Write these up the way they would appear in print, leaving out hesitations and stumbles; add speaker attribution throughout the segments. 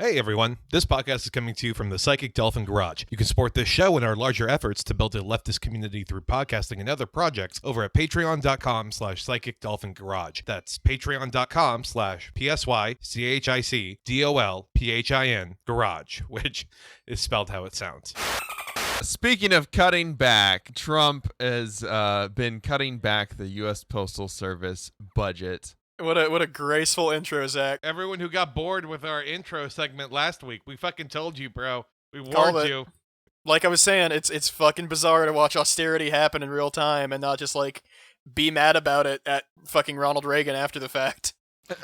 Speaker 1: Hey everyone, this podcast is coming to you from the Psychic Dolphin Garage. You can support this show and our larger efforts to build a leftist community through podcasting and other projects over at patreon.com/Psychic Dolphin Garage. That's patreon.com/PSYCHICDOLPHIN Garage, which is spelled how it sounds.
Speaker 2: Speaking of cutting back, Trump has been cutting back the U.S. Postal Service budget.
Speaker 3: What a graceful intro, Zach.
Speaker 1: Everyone who got bored with our intro segment last week, we fucking told you, bro. We
Speaker 3: Called
Speaker 1: warned
Speaker 3: it.
Speaker 1: you.
Speaker 3: Like I was saying, it's fucking bizarre to watch austerity happen in real time and not just like be mad about it at fucking Ronald Reagan after the fact.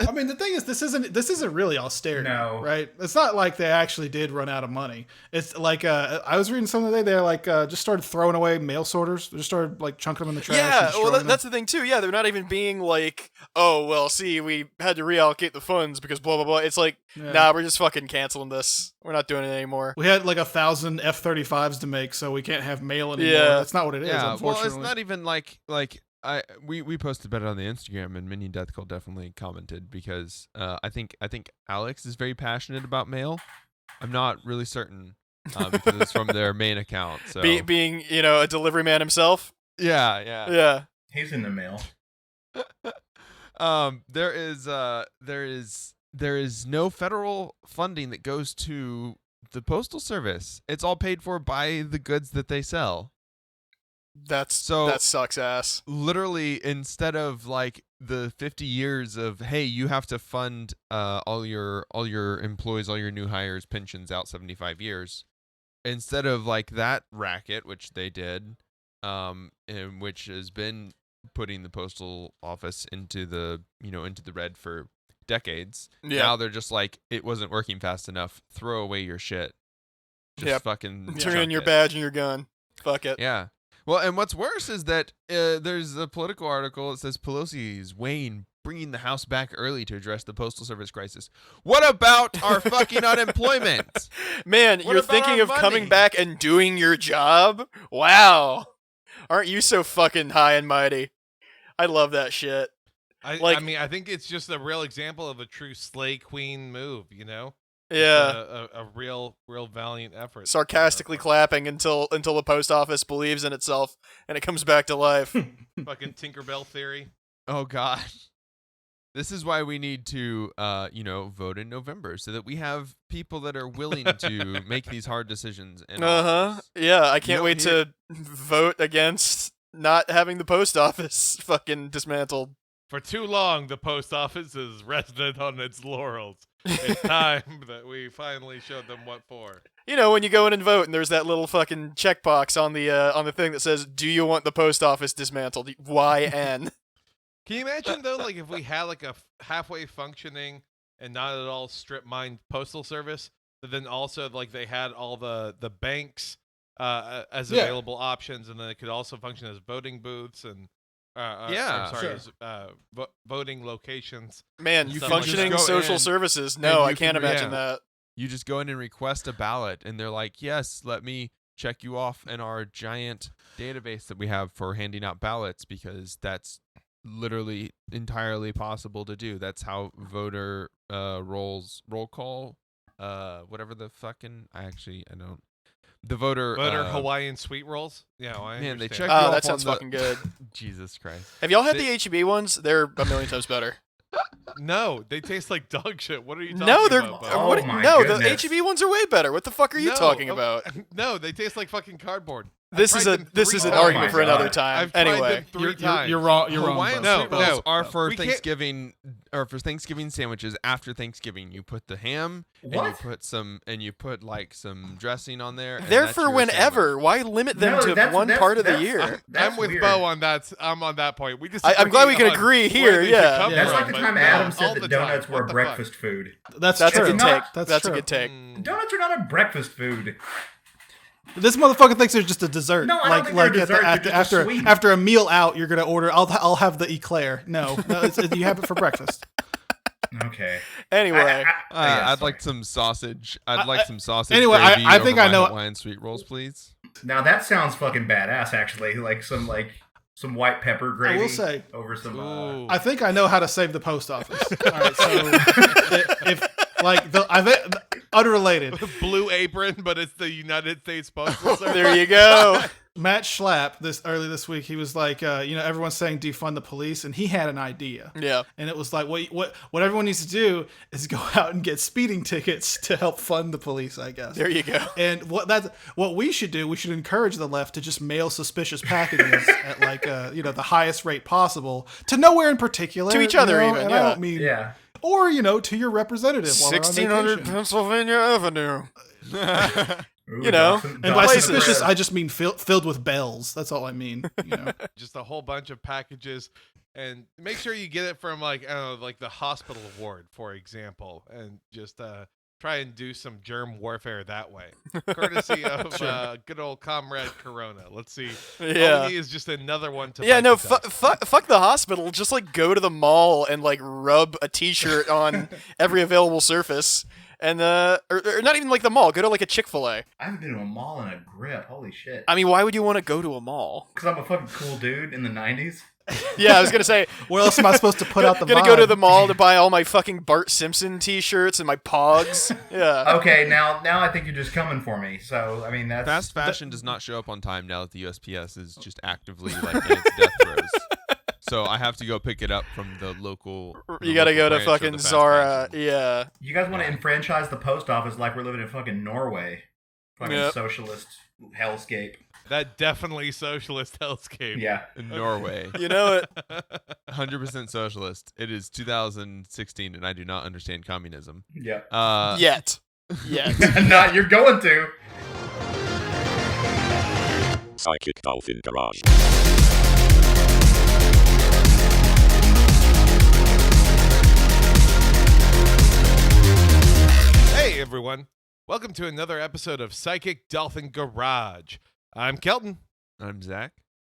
Speaker 4: I mean, the thing is, this isn't really austerity,
Speaker 5: No.
Speaker 4: right? It's not like they actually did run out of money. It's like I was reading something today. They're like just started throwing away mail sorters. They just started like chunking them in the trash.
Speaker 3: Yeah,
Speaker 4: and
Speaker 3: well,
Speaker 4: destroying
Speaker 3: that's the thing too. Yeah, they're not even being like, oh, well, see, we had to reallocate the funds because blah blah blah. It's like,
Speaker 4: them. Yeah.
Speaker 3: nah, we're just fucking canceling this. We're not doing it anymore.
Speaker 4: We had like 1,000 F-35s to make, so we can't have mail anymore.
Speaker 3: Yeah.
Speaker 4: That's not what it is.
Speaker 2: Yeah, well,
Speaker 4: Unfortunately,
Speaker 2: it's not even like we posted about it on the Instagram, and Minion Death Cult definitely commented because I think Alex is very passionate about mail. I'm not really certain because it's from their main account. So
Speaker 3: Being a delivery man himself.
Speaker 2: yeah.
Speaker 3: Yeah.
Speaker 5: He's in the mail.
Speaker 2: There is no federal funding that goes to the Postal Service. It's all paid for by the goods that they sell.
Speaker 3: That sucks ass.
Speaker 2: Literally, instead of like the 50 years of, hey, you have to fund all your employees, all your new hires, pensions out 75 years, instead of like that racket, which they did, and which has been putting the postal office into the red for decades.
Speaker 3: Yeah.
Speaker 2: Now they're just like, it wasn't working fast enough. Throw away your shit. Just
Speaker 3: Yep.
Speaker 2: fucking
Speaker 3: Turn in
Speaker 2: chunk
Speaker 3: your
Speaker 2: it.
Speaker 3: badge and your gun. Fuck it.
Speaker 2: Yeah. Well, and what's worse is that there's a political article that says Pelosi is weighing bringing the House back early to address the Postal Service crisis. What about our fucking unemployment?
Speaker 3: Man,
Speaker 2: What
Speaker 3: you're
Speaker 2: about
Speaker 3: thinking
Speaker 2: our
Speaker 3: of coming
Speaker 2: money?
Speaker 3: back and doing your job? Wow. Aren't you so fucking high and mighty? I love that shit.
Speaker 1: I think it's just a real example of a true slay queen move, you know?
Speaker 3: Yeah.
Speaker 1: A real valiant effort.
Speaker 3: Sarcastically clapping until the post office believes in itself and it comes back to life.
Speaker 1: Fucking Tinkerbell theory.
Speaker 2: Oh God. This is why we need to vote in November so that we have people that are willing to make these hard decisions.
Speaker 3: Yeah, I can't
Speaker 2: don't
Speaker 3: wait to vote against not having the post office fucking dismantled.
Speaker 1: For too long, the post office has rested on its laurels. It's time that we finally showed them what for.
Speaker 3: You know, when you go in and vote and there's that little fucking checkbox on the thing that says, "Do you want the post office dismantled?" YN.
Speaker 1: Can you imagine, though, like if we had like a halfway functioning and not at all strip-mined postal service, but then also like they had all the banks as available options, and then it could also function as voting booths and as voting locations.
Speaker 3: Man,
Speaker 2: You can
Speaker 3: functioning
Speaker 2: just go
Speaker 3: social
Speaker 2: in
Speaker 3: services.
Speaker 2: and
Speaker 3: No, I
Speaker 2: you
Speaker 3: can't
Speaker 2: can-
Speaker 3: imagine
Speaker 2: yeah.
Speaker 3: that.
Speaker 2: You just go in and request a ballot, and they're like, yes, let me check you off in our giant database that we have for handing out ballots, because that's literally entirely possible to do. That's how voter roll call, whatever the fucking, I don't. The voter
Speaker 1: Hawaiian sweet rolls. Yeah, I
Speaker 2: man, they
Speaker 1: understand.
Speaker 2: check you off
Speaker 3: That sounds
Speaker 2: on the-
Speaker 3: fucking good.
Speaker 2: Jesus Christ.
Speaker 3: Have y'all had
Speaker 2: They-
Speaker 3: the HEB ones? They're a million times better.
Speaker 1: No, they taste like dog shit. What are you talking
Speaker 3: No, they're
Speaker 1: about? Bo?
Speaker 5: Oh my
Speaker 3: no.
Speaker 5: goodness.
Speaker 3: The HEB ones are way better. What the fuck are you talking about?
Speaker 1: No, they taste like fucking cardboard.
Speaker 3: This
Speaker 1: I've
Speaker 3: is
Speaker 1: tried them
Speaker 3: this
Speaker 1: three
Speaker 3: is an
Speaker 5: Oh
Speaker 1: times.
Speaker 3: argument
Speaker 5: my
Speaker 3: for another
Speaker 5: God.
Speaker 3: time.
Speaker 1: I've tried
Speaker 3: Anyway,
Speaker 1: them 3 times.
Speaker 4: You're wrong. You're
Speaker 2: Hawaiian
Speaker 4: wrong.
Speaker 2: sweet
Speaker 4: Bo.
Speaker 2: rolls are for
Speaker 1: We can't-
Speaker 2: Thanksgiving, or for Thanksgiving sandwiches after Thanksgiving. You put the ham
Speaker 5: What?
Speaker 2: and you put like some dressing on there. and
Speaker 3: they're
Speaker 2: that's
Speaker 3: for
Speaker 2: your
Speaker 3: whenever.
Speaker 2: sandwich.
Speaker 3: Why limit them
Speaker 5: No,
Speaker 3: to
Speaker 5: that's-
Speaker 3: one
Speaker 5: that's-
Speaker 3: part of the
Speaker 5: that's-
Speaker 3: year?
Speaker 5: That's
Speaker 1: I'm with
Speaker 5: weird.
Speaker 1: Bo on that. I'm on that point. We just.
Speaker 3: I'm glad we can agree
Speaker 1: where
Speaker 3: here,
Speaker 1: they should
Speaker 3: yeah.
Speaker 1: come
Speaker 5: That's
Speaker 1: from,
Speaker 5: like the
Speaker 1: but
Speaker 5: time
Speaker 1: no,
Speaker 5: Adam
Speaker 1: all
Speaker 5: said
Speaker 1: the
Speaker 5: that
Speaker 1: time.
Speaker 5: donuts were
Speaker 1: What the
Speaker 5: breakfast food.
Speaker 4: That's
Speaker 3: That's
Speaker 4: true.
Speaker 3: a good
Speaker 5: Not-
Speaker 3: take.
Speaker 4: That's
Speaker 3: That's a
Speaker 4: true.
Speaker 3: good take.
Speaker 1: fuck?
Speaker 5: Donuts are not a breakfast food.
Speaker 4: This motherfucker thinks they're just a dessert.
Speaker 5: No, I don't
Speaker 4: like
Speaker 5: think
Speaker 4: like
Speaker 5: they're
Speaker 4: at the,
Speaker 5: dessert,
Speaker 4: after
Speaker 5: they're just
Speaker 4: after
Speaker 5: sweet.
Speaker 4: after a meal out, you're gonna order. I'll have the eclair. No, you have it for breakfast.
Speaker 5: Okay.
Speaker 3: Anyway,
Speaker 2: I'd like some sausage. I'd like some sausage.
Speaker 4: Anyway,
Speaker 2: gravy
Speaker 4: I think
Speaker 2: over
Speaker 4: I
Speaker 2: my
Speaker 4: know-
Speaker 2: Hawaiian sweet rolls, please.
Speaker 5: Now that sounds fucking badass, actually. Like some white pepper gravy.
Speaker 4: I will say,
Speaker 5: over some.
Speaker 1: Ooh.
Speaker 4: I think I know how to save the post office. All right, so if like Unrelated.
Speaker 1: Blue Apron, but it's the United States Postal Service.
Speaker 3: There you go.
Speaker 4: Matt Schlapp, early this week, he was like, everyone's saying defund the police, and he had an idea.
Speaker 3: Yeah.
Speaker 4: And it was like, what everyone needs to do is go out and get speeding tickets to help fund the police, I guess.
Speaker 3: There you go.
Speaker 4: And what we should do, we should encourage the left to just mail suspicious packages at like the highest rate possible to nowhere in particular.
Speaker 3: To each other, even,
Speaker 4: and
Speaker 3: yeah.
Speaker 4: I don't mean or to your representative.
Speaker 3: 1600 Pennsylvania Avenue.
Speaker 5: Ooh,
Speaker 3: You know,
Speaker 5: Dawson-
Speaker 4: And by
Speaker 5: Dawson
Speaker 4: suspicious,
Speaker 5: Bread.
Speaker 4: I just mean filled with bells. That's all I mean.
Speaker 1: Just a whole bunch of packages, and make sure you get it from like I don't know, like the hospital ward, for example, and just try and do some germ warfare that way, courtesy of good old comrade Corona. Let's see.
Speaker 3: Yeah.
Speaker 1: All we need is just another one to.
Speaker 3: Yeah,
Speaker 1: bite
Speaker 3: no,
Speaker 1: the dust.
Speaker 3: fuck the hospital. Just like go to the mall and like rub a T-shirt on every available surface, and or not even like the mall. Go to like a Chick-fil-A.
Speaker 5: I haven't been to a mall in a grip. Holy shit.
Speaker 3: I mean, why would you want to go to a mall?
Speaker 5: Because I'm a fucking cool dude in the 90s.
Speaker 3: Yeah, I was gonna say.
Speaker 4: Where else am I supposed to put out the
Speaker 3: Gonna go to
Speaker 4: vibe?
Speaker 3: the mall to buy all my fucking Bart Simpson T-shirts and my Pogs. Yeah.
Speaker 5: Okay, now I think you're just coming for me. So, I mean, that's...
Speaker 2: Fast fashion does not show up on time now that the USPS is just actively like in its death throes. So I have to go pick it up from the local.
Speaker 3: You gotta go to
Speaker 2: branch of
Speaker 3: fucking
Speaker 2: the fast
Speaker 3: Zara.
Speaker 2: fashion.
Speaker 3: Yeah.
Speaker 5: You guys want to enfranchise the post office like we're living in fucking Norway. Fucking
Speaker 3: Yep.
Speaker 5: socialist hellscape.
Speaker 1: That definitely socialist hellscape.
Speaker 5: Yeah.
Speaker 2: In Norway,
Speaker 3: You know it.
Speaker 2: 100% socialist. It is 2016, and I do not understand communism.
Speaker 5: Yeah.
Speaker 3: Yet. Yet.
Speaker 5: Not you're going to.
Speaker 6: Psychic Dolphin Garage.
Speaker 1: Hey everyone, welcome to another episode of Psychic Dolphin Garage. I'm Kelton.
Speaker 2: I'm Zach.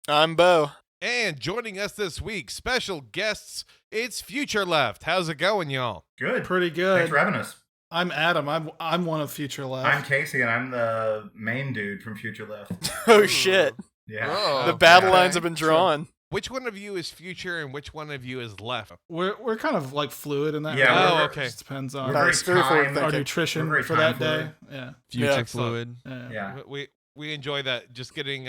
Speaker 3: I'm Bo.
Speaker 1: And joining us this week, special guests, it's Future Left. How's it going, y'all?
Speaker 5: Good.
Speaker 4: Pretty
Speaker 5: Thanks
Speaker 4: good.
Speaker 5: for having us.
Speaker 4: I'm Adam. I'm one of Future Left.
Speaker 5: I'm Casey, and I'm the main dude from Future Left.
Speaker 3: Oh shit.
Speaker 5: Yeah.
Speaker 2: Oh,
Speaker 3: The battle
Speaker 5: okay.
Speaker 3: lines have been drawn.
Speaker 1: Which one of you is Future and which one of you is Left?
Speaker 4: We're kind of like fluid in that.
Speaker 5: Yeah,
Speaker 4: way.
Speaker 1: Oh,
Speaker 5: we're-
Speaker 1: okay.
Speaker 4: Just depends
Speaker 5: We're
Speaker 4: on
Speaker 5: very
Speaker 3: Nice, very forward
Speaker 5: time-
Speaker 3: thinking.
Speaker 4: our
Speaker 5: We're
Speaker 4: nutrition
Speaker 5: very
Speaker 4: for
Speaker 5: time
Speaker 4: that day.
Speaker 5: fluid.
Speaker 4: Yeah.
Speaker 2: Future
Speaker 3: Yeah.
Speaker 2: fluid.
Speaker 5: Yeah.
Speaker 1: We enjoy that, just getting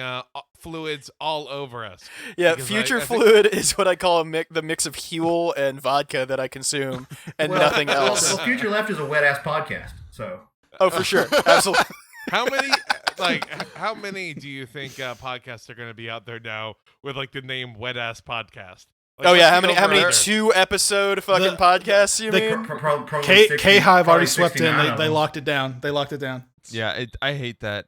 Speaker 1: fluids all over us.
Speaker 3: Yeah,
Speaker 1: Because
Speaker 3: future
Speaker 1: I think-
Speaker 3: fluid is what I call the mix of Huel and vodka that I consume, and
Speaker 4: Well,
Speaker 3: nothing
Speaker 5: Well,
Speaker 3: else.
Speaker 5: Future Left is a wet ass podcast. So
Speaker 3: Oh, for sure, absolutely.
Speaker 1: How many, how many do you think podcasts are going to be out there now with like the name Wet Ass Podcast? Like,
Speaker 3: Oh yeah,
Speaker 1: let's
Speaker 3: how
Speaker 1: get
Speaker 3: many
Speaker 1: over it.
Speaker 3: 2-episode fucking
Speaker 4: The-
Speaker 3: podcasts you
Speaker 4: the-
Speaker 3: mean?
Speaker 5: probably
Speaker 4: K
Speaker 5: 60,
Speaker 4: Hive
Speaker 5: probably
Speaker 4: already swept in.
Speaker 5: 69 of
Speaker 4: They
Speaker 5: them.
Speaker 4: locked it down. They locked it down.
Speaker 2: Yeah, I hate that.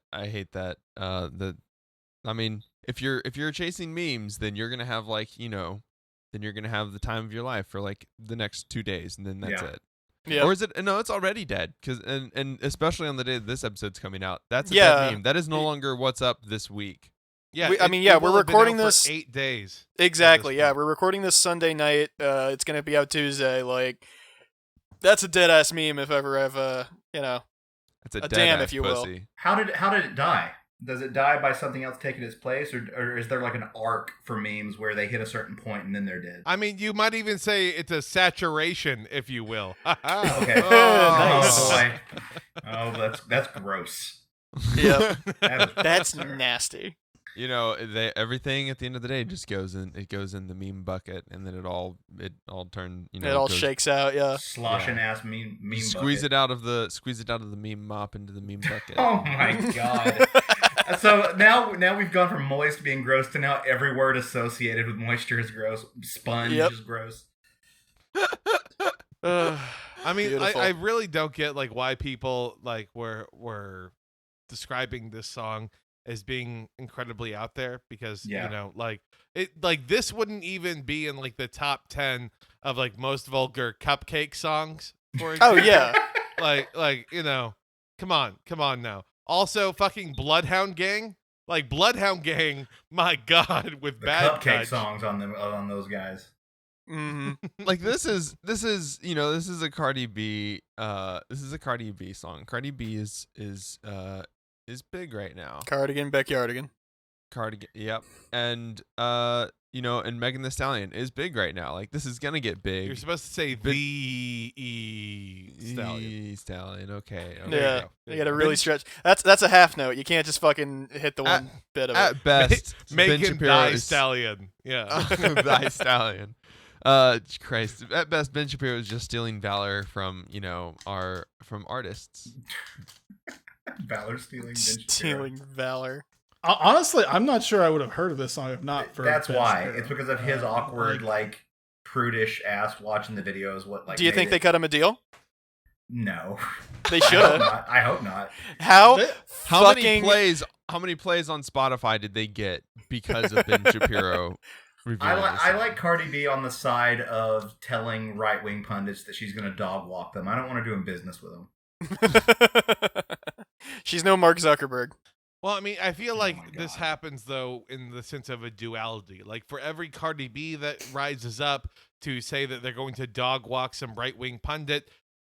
Speaker 2: I mean, if you're chasing memes, then you're gonna have then you're gonna have the time of your life for like the next 2 days, and then that's
Speaker 5: Yeah.
Speaker 2: it.
Speaker 3: Yeah.
Speaker 2: Or is it? No, it's already dead. And especially on the day that this episode's coming out, that's a
Speaker 3: Yeah.
Speaker 2: dead meme. That is no longer what's up this week.
Speaker 1: Yeah,
Speaker 3: I mean, yeah,
Speaker 1: it will
Speaker 3: we're
Speaker 1: have been out
Speaker 3: recording
Speaker 1: for
Speaker 3: this-
Speaker 1: 8 days.
Speaker 3: Exactly. Yeah,
Speaker 1: point.
Speaker 3: we're recording this Sunday night. It's gonna be out Tuesday. Like, that's a dead ass meme if ever I've
Speaker 2: It's a
Speaker 3: A
Speaker 2: dead
Speaker 3: damn,
Speaker 2: ass
Speaker 3: if you will.
Speaker 2: pussy.
Speaker 5: How did it die? Does it die by something else taking its place, or is there like an arc for memes where they hit a certain point and then they're dead?
Speaker 1: I mean, you might even say it's a saturation, if you will.
Speaker 5: Okay.
Speaker 3: Nice.
Speaker 5: Boy. Oh, that's gross.
Speaker 3: Yep.
Speaker 5: That is
Speaker 3: That's
Speaker 5: gross, sir.
Speaker 3: nasty.
Speaker 2: Everything at the end of the day just goes in. It goes in the meme bucket, and then it all turn.
Speaker 3: It all
Speaker 2: goes-
Speaker 3: shakes out. Yeah.
Speaker 5: Sloshing ass meme
Speaker 2: Squeeze
Speaker 5: bucket.
Speaker 2: it out of the meme mop into the meme bucket.
Speaker 5: Oh my god. So now we've gone from moist being gross to now every word associated with moisture is gross. Sponge
Speaker 3: Yep.
Speaker 5: is gross.
Speaker 1: I mean,
Speaker 3: Beautiful.
Speaker 1: I really don't get like why people like were describing this song as being incredibly out there, because
Speaker 5: Yeah.
Speaker 1: like this wouldn't even be in like the top 10 of like most vulgar cupcake songs, for
Speaker 3: Oh
Speaker 1: example.
Speaker 3: yeah.
Speaker 1: like come on now. Also fucking Bloodhound Gang, my god, with
Speaker 5: The
Speaker 1: bad
Speaker 5: cupcake
Speaker 1: touch.
Speaker 5: songs on those guys.
Speaker 3: hmm
Speaker 2: Like this is a Cardi B song. Cardi B is big right now.
Speaker 3: Cardigan, backyardigan.
Speaker 2: cardigan. Yep. And and Megan Thee Stallion is big right now. Like this is gonna get big.
Speaker 1: You're supposed to say the Stallion.
Speaker 2: Stallion. Okay.
Speaker 3: Yeah,
Speaker 2: Go.
Speaker 3: you gotta really stretch. That's a half note. You can't just fucking hit the one bit of it.
Speaker 2: At best, Ben
Speaker 1: Make him
Speaker 2: Shapiro
Speaker 1: die
Speaker 2: is
Speaker 1: Stallion. Yeah.
Speaker 2: Thy Stallion. Christ. At best, Ben Shapiro is just stealing valor from from artists.
Speaker 5: Valor stealing. Ben Shapiro.
Speaker 3: Stealing valor.
Speaker 4: Honestly, I'm not sure I would have heard of this song if not for.
Speaker 5: That's
Speaker 4: Ben
Speaker 5: why.
Speaker 4: Shapiro.
Speaker 5: It's because of his awkward, like prudish ass watching the videos. What like?
Speaker 3: Do you think they cut him a deal?
Speaker 5: No.
Speaker 3: They should have.
Speaker 5: I hope not.
Speaker 2: How
Speaker 3: fucking
Speaker 2: many plays? How many plays on Spotify did they get because of Ben Shapiro?
Speaker 5: I like Cardi B on the side of telling right wing pundits that she's going to dog walk them. I don't want to do business with them.
Speaker 3: She's no Mark Zuckerberg.
Speaker 1: Well, I mean, I feel like
Speaker 5: my
Speaker 1: this
Speaker 5: God.
Speaker 1: happens, though, in the sense of a duality. Like, for every Cardi B that rises up to say that they're going to dog walk some right-wing pundit,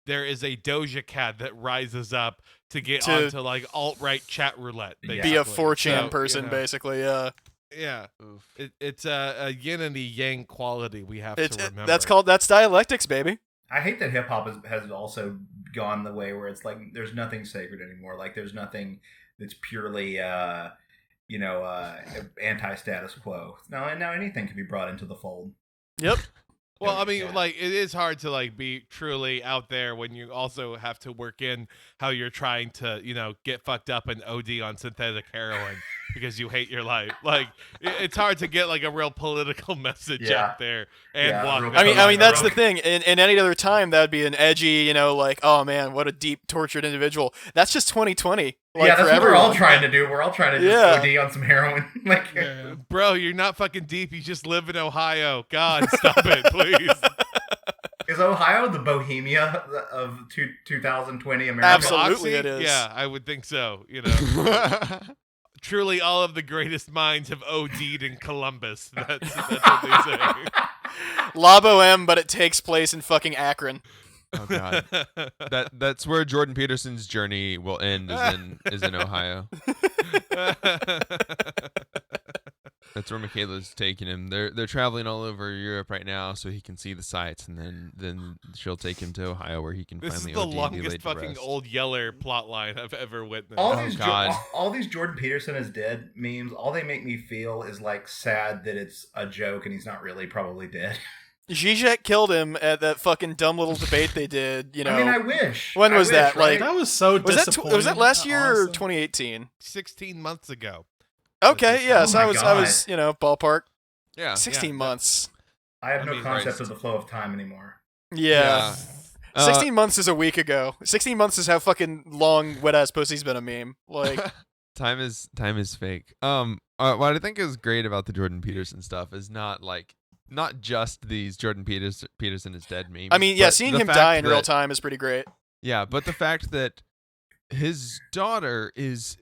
Speaker 1: there is a Doja Cat that rises up to get onto, like, alt-right chat roulette.
Speaker 5: Yeah.
Speaker 3: Be a
Speaker 1: basically.
Speaker 3: 4chan
Speaker 1: So,
Speaker 3: person, basically, yeah.
Speaker 1: Yeah. It's a yin and a yang quality we have to remember.
Speaker 3: That's dialectics, baby.
Speaker 5: I hate that hip hop has also gone the way where it's like there's nothing sacred anymore. Like there's nothing that's purely anti-status quo. Now anything can be brought into the fold.
Speaker 3: Yep.
Speaker 1: Well, I mean,
Speaker 5: Yeah.
Speaker 1: like, it is hard to, like, be truly out there when you also have to work in how you're trying to, get fucked up and OD on synthetic heroin because you hate your life. Like, it's hard to get, like, a real political message
Speaker 5: Yeah.
Speaker 1: out there and
Speaker 5: Yeah,
Speaker 1: walk.
Speaker 5: real
Speaker 1: that
Speaker 3: I mean,
Speaker 1: line.
Speaker 3: that's the thing. In any other time, that would be an edgy, like, oh man, what a deep, tortured individual. That's just 2020. Like,
Speaker 5: yeah, that's
Speaker 3: for
Speaker 5: what we're all
Speaker 3: everyone.
Speaker 5: trying to do. We're all trying to just OD on some heroin. Like,
Speaker 4: Yeah.
Speaker 1: Bro, you're not fucking deep. You just live in Ohio. God, stop it, please.
Speaker 5: is Ohio the Bohemia of 2020 America?
Speaker 3: Absolutely.
Speaker 1: Oxy?
Speaker 3: it is.
Speaker 1: Yeah, I would think so. Truly, all of the greatest minds have OD'd in Columbus. That's what they say.
Speaker 3: La Boheme, but it takes place in fucking Akron.
Speaker 2: Oh god. That's where Jordan Peterson's journey will end is in Ohio. That's where Michaela's taking him. They're traveling all over Europe right now so he can see the sights, and then she'll take him to Ohio where he can
Speaker 1: This is
Speaker 2: finally
Speaker 1: the
Speaker 2: OD and be
Speaker 1: longest
Speaker 2: laid to
Speaker 1: fucking
Speaker 2: rest.
Speaker 1: Old Yeller plot line I've ever witnessed.
Speaker 5: All
Speaker 2: Oh,
Speaker 5: these
Speaker 2: God.
Speaker 5: all these Jordan Peterson is dead memes, all they make me feel is like sad that it's a joke and he's not really probably dead.
Speaker 3: Zizek killed him at that fucking dumb little debate they did.
Speaker 5: I mean, I wish.
Speaker 3: When was that?
Speaker 5: Right?
Speaker 4: That was so
Speaker 3: was
Speaker 4: disappointing.
Speaker 3: that last year or
Speaker 4: honestly.
Speaker 3: 2018?
Speaker 1: 16 months ago.
Speaker 3: Okay, yeah.
Speaker 5: Oh
Speaker 3: So
Speaker 5: my
Speaker 3: I was ballpark.
Speaker 2: Yeah.
Speaker 3: 16 months.
Speaker 5: I have
Speaker 1: I
Speaker 5: no
Speaker 1: mean,
Speaker 5: concept
Speaker 2: Christ.
Speaker 5: of the flow of time anymore.
Speaker 3: Yeah.
Speaker 2: Yeah.
Speaker 3: 16 months is a week ago. 16 months is how fucking long wet ass pussy's been a meme. Like,
Speaker 2: Time is fake. What I think is great about the Jordan Peterson stuff is not just these Jordan Peterson is dead memes.
Speaker 3: I mean, yeah,
Speaker 2: but
Speaker 3: seeing
Speaker 2: the
Speaker 3: him
Speaker 2: fact
Speaker 3: die in real
Speaker 2: that-
Speaker 3: time is pretty great.
Speaker 2: Yeah, but the fact that his daughter is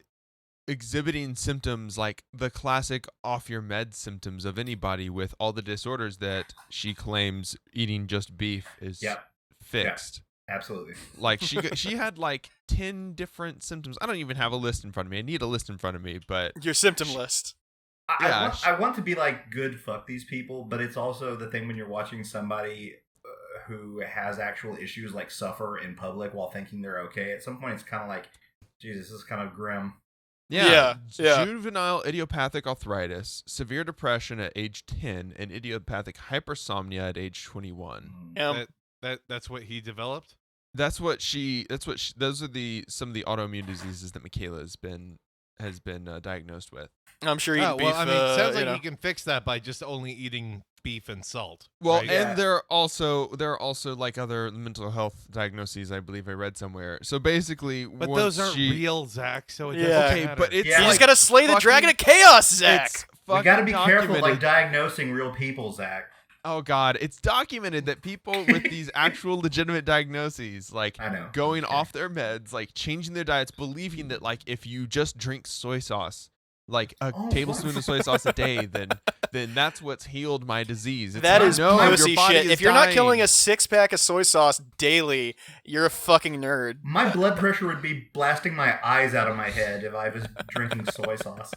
Speaker 2: exhibiting symptoms like the classic off your meds symptoms of anybody with all the disorders that she claims eating just beef is
Speaker 5: Yep.
Speaker 2: fixed.
Speaker 5: Absolutely.
Speaker 2: Like she had like 10 different symptoms. I don't even have a list in front of me. I need a list in front of me, but
Speaker 3: Your symptom list.
Speaker 2: Yeah,
Speaker 5: I want to be like, good, fuck these people, but it's also the thing when you're watching somebody who has actual issues like suffer in public while thinking they're okay. At some point, it's kind of like, Jesus, this is kind of grim.
Speaker 3: Yeah.
Speaker 2: Juvenile idiopathic arthritis, severe depression at age 10, and idiopathic hypersomnia at age 21.
Speaker 1: That's what he developed?
Speaker 2: Those are some of the autoimmune diseases that Mikhaela has been diagnosed with.
Speaker 3: I'm sure eating
Speaker 1: Oh,
Speaker 3: beef.
Speaker 1: well, I mean, sounds like
Speaker 3: you know.
Speaker 1: you can fix that by just only eating beef and salt.
Speaker 2: Well,
Speaker 1: right?
Speaker 2: and there are also like other mental health diagnoses. I believe I read somewhere. So basically,
Speaker 1: But
Speaker 2: once
Speaker 1: those aren't
Speaker 2: she,
Speaker 1: real, Zach. So it
Speaker 3: Yeah.
Speaker 1: doesn't
Speaker 2: Okay,
Speaker 1: matter.
Speaker 2: but it's
Speaker 5: Yeah.
Speaker 3: You
Speaker 2: like
Speaker 3: just gotta slay the
Speaker 2: fucking-
Speaker 3: dragon of chaos, Zach.
Speaker 2: It's
Speaker 5: We got to be
Speaker 2: fucking
Speaker 5: careful, like
Speaker 2: documented.
Speaker 5: diagnosing real people, Zach.
Speaker 2: Oh God, it's documented that people with these actual legitimate diagnoses, like
Speaker 5: I know.
Speaker 2: going
Speaker 5: Okay.
Speaker 2: off their meds, like changing their diets, believing that like if you just drink soy sauce, like a
Speaker 5: Oh,
Speaker 2: tablespoon of soy sauce a day, then that's what's healed my disease. It's
Speaker 3: That
Speaker 2: not,
Speaker 3: is
Speaker 2: no, your
Speaker 3: pussy
Speaker 2: body
Speaker 3: shit.
Speaker 2: is
Speaker 3: If you're not killing
Speaker 2: dying.
Speaker 3: a 6-pack of soy sauce daily, you're a fucking nerd.
Speaker 5: My blood pressure would be blasting my eyes out of my head if I was drinking soy sauce.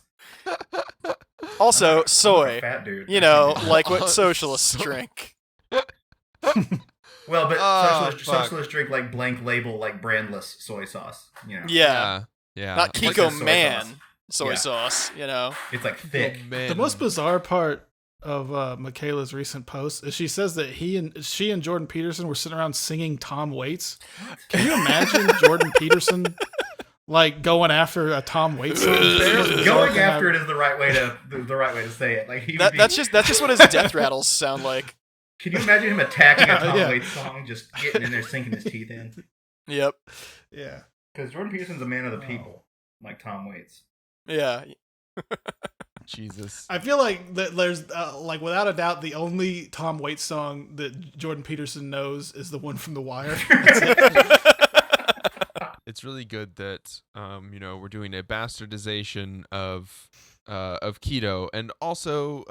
Speaker 3: Also,
Speaker 5: I'm like a
Speaker 3: soy.
Speaker 5: fat dude.
Speaker 3: You
Speaker 5: I
Speaker 3: know,
Speaker 5: can't do
Speaker 3: like
Speaker 5: that.
Speaker 3: what socialists
Speaker 2: So-
Speaker 3: drink.
Speaker 5: Well, but
Speaker 2: Oh, fuck.
Speaker 5: socialists drink like blank label, like brandless soy sauce. You know,
Speaker 3: Yeah.
Speaker 2: Yeah.
Speaker 3: Not
Speaker 5: Like
Speaker 3: Kiko
Speaker 5: the soy
Speaker 3: Man
Speaker 5: sauce.
Speaker 3: soy
Speaker 5: Yeah.
Speaker 3: sauce, you know.
Speaker 5: it's like thick.
Speaker 4: The most bizarre part of Mikhaela's recent post is she says that she and Jordan Peterson were sitting around singing Tom Waits. Can you imagine Jordan Peterson like going after a Tom Waits song?
Speaker 5: Going after it is the right way to say it. Like
Speaker 3: That's just what his death rattles sound like.
Speaker 5: Can you imagine him attacking a Tom
Speaker 4: Yeah.
Speaker 5: Waits song, just getting in there, sinking his teeth in?
Speaker 3: Yep.
Speaker 4: Yeah.
Speaker 5: Because Jordan Peterson's a man of the people, like Tom Waits.
Speaker 3: Yeah.
Speaker 2: Jesus.
Speaker 4: I feel like that there's like without a doubt the only Tom Waits song that Jordan Peterson knows is the one from The Wire. That's it.
Speaker 2: It's really good that we're doing a bastardization of keto, and also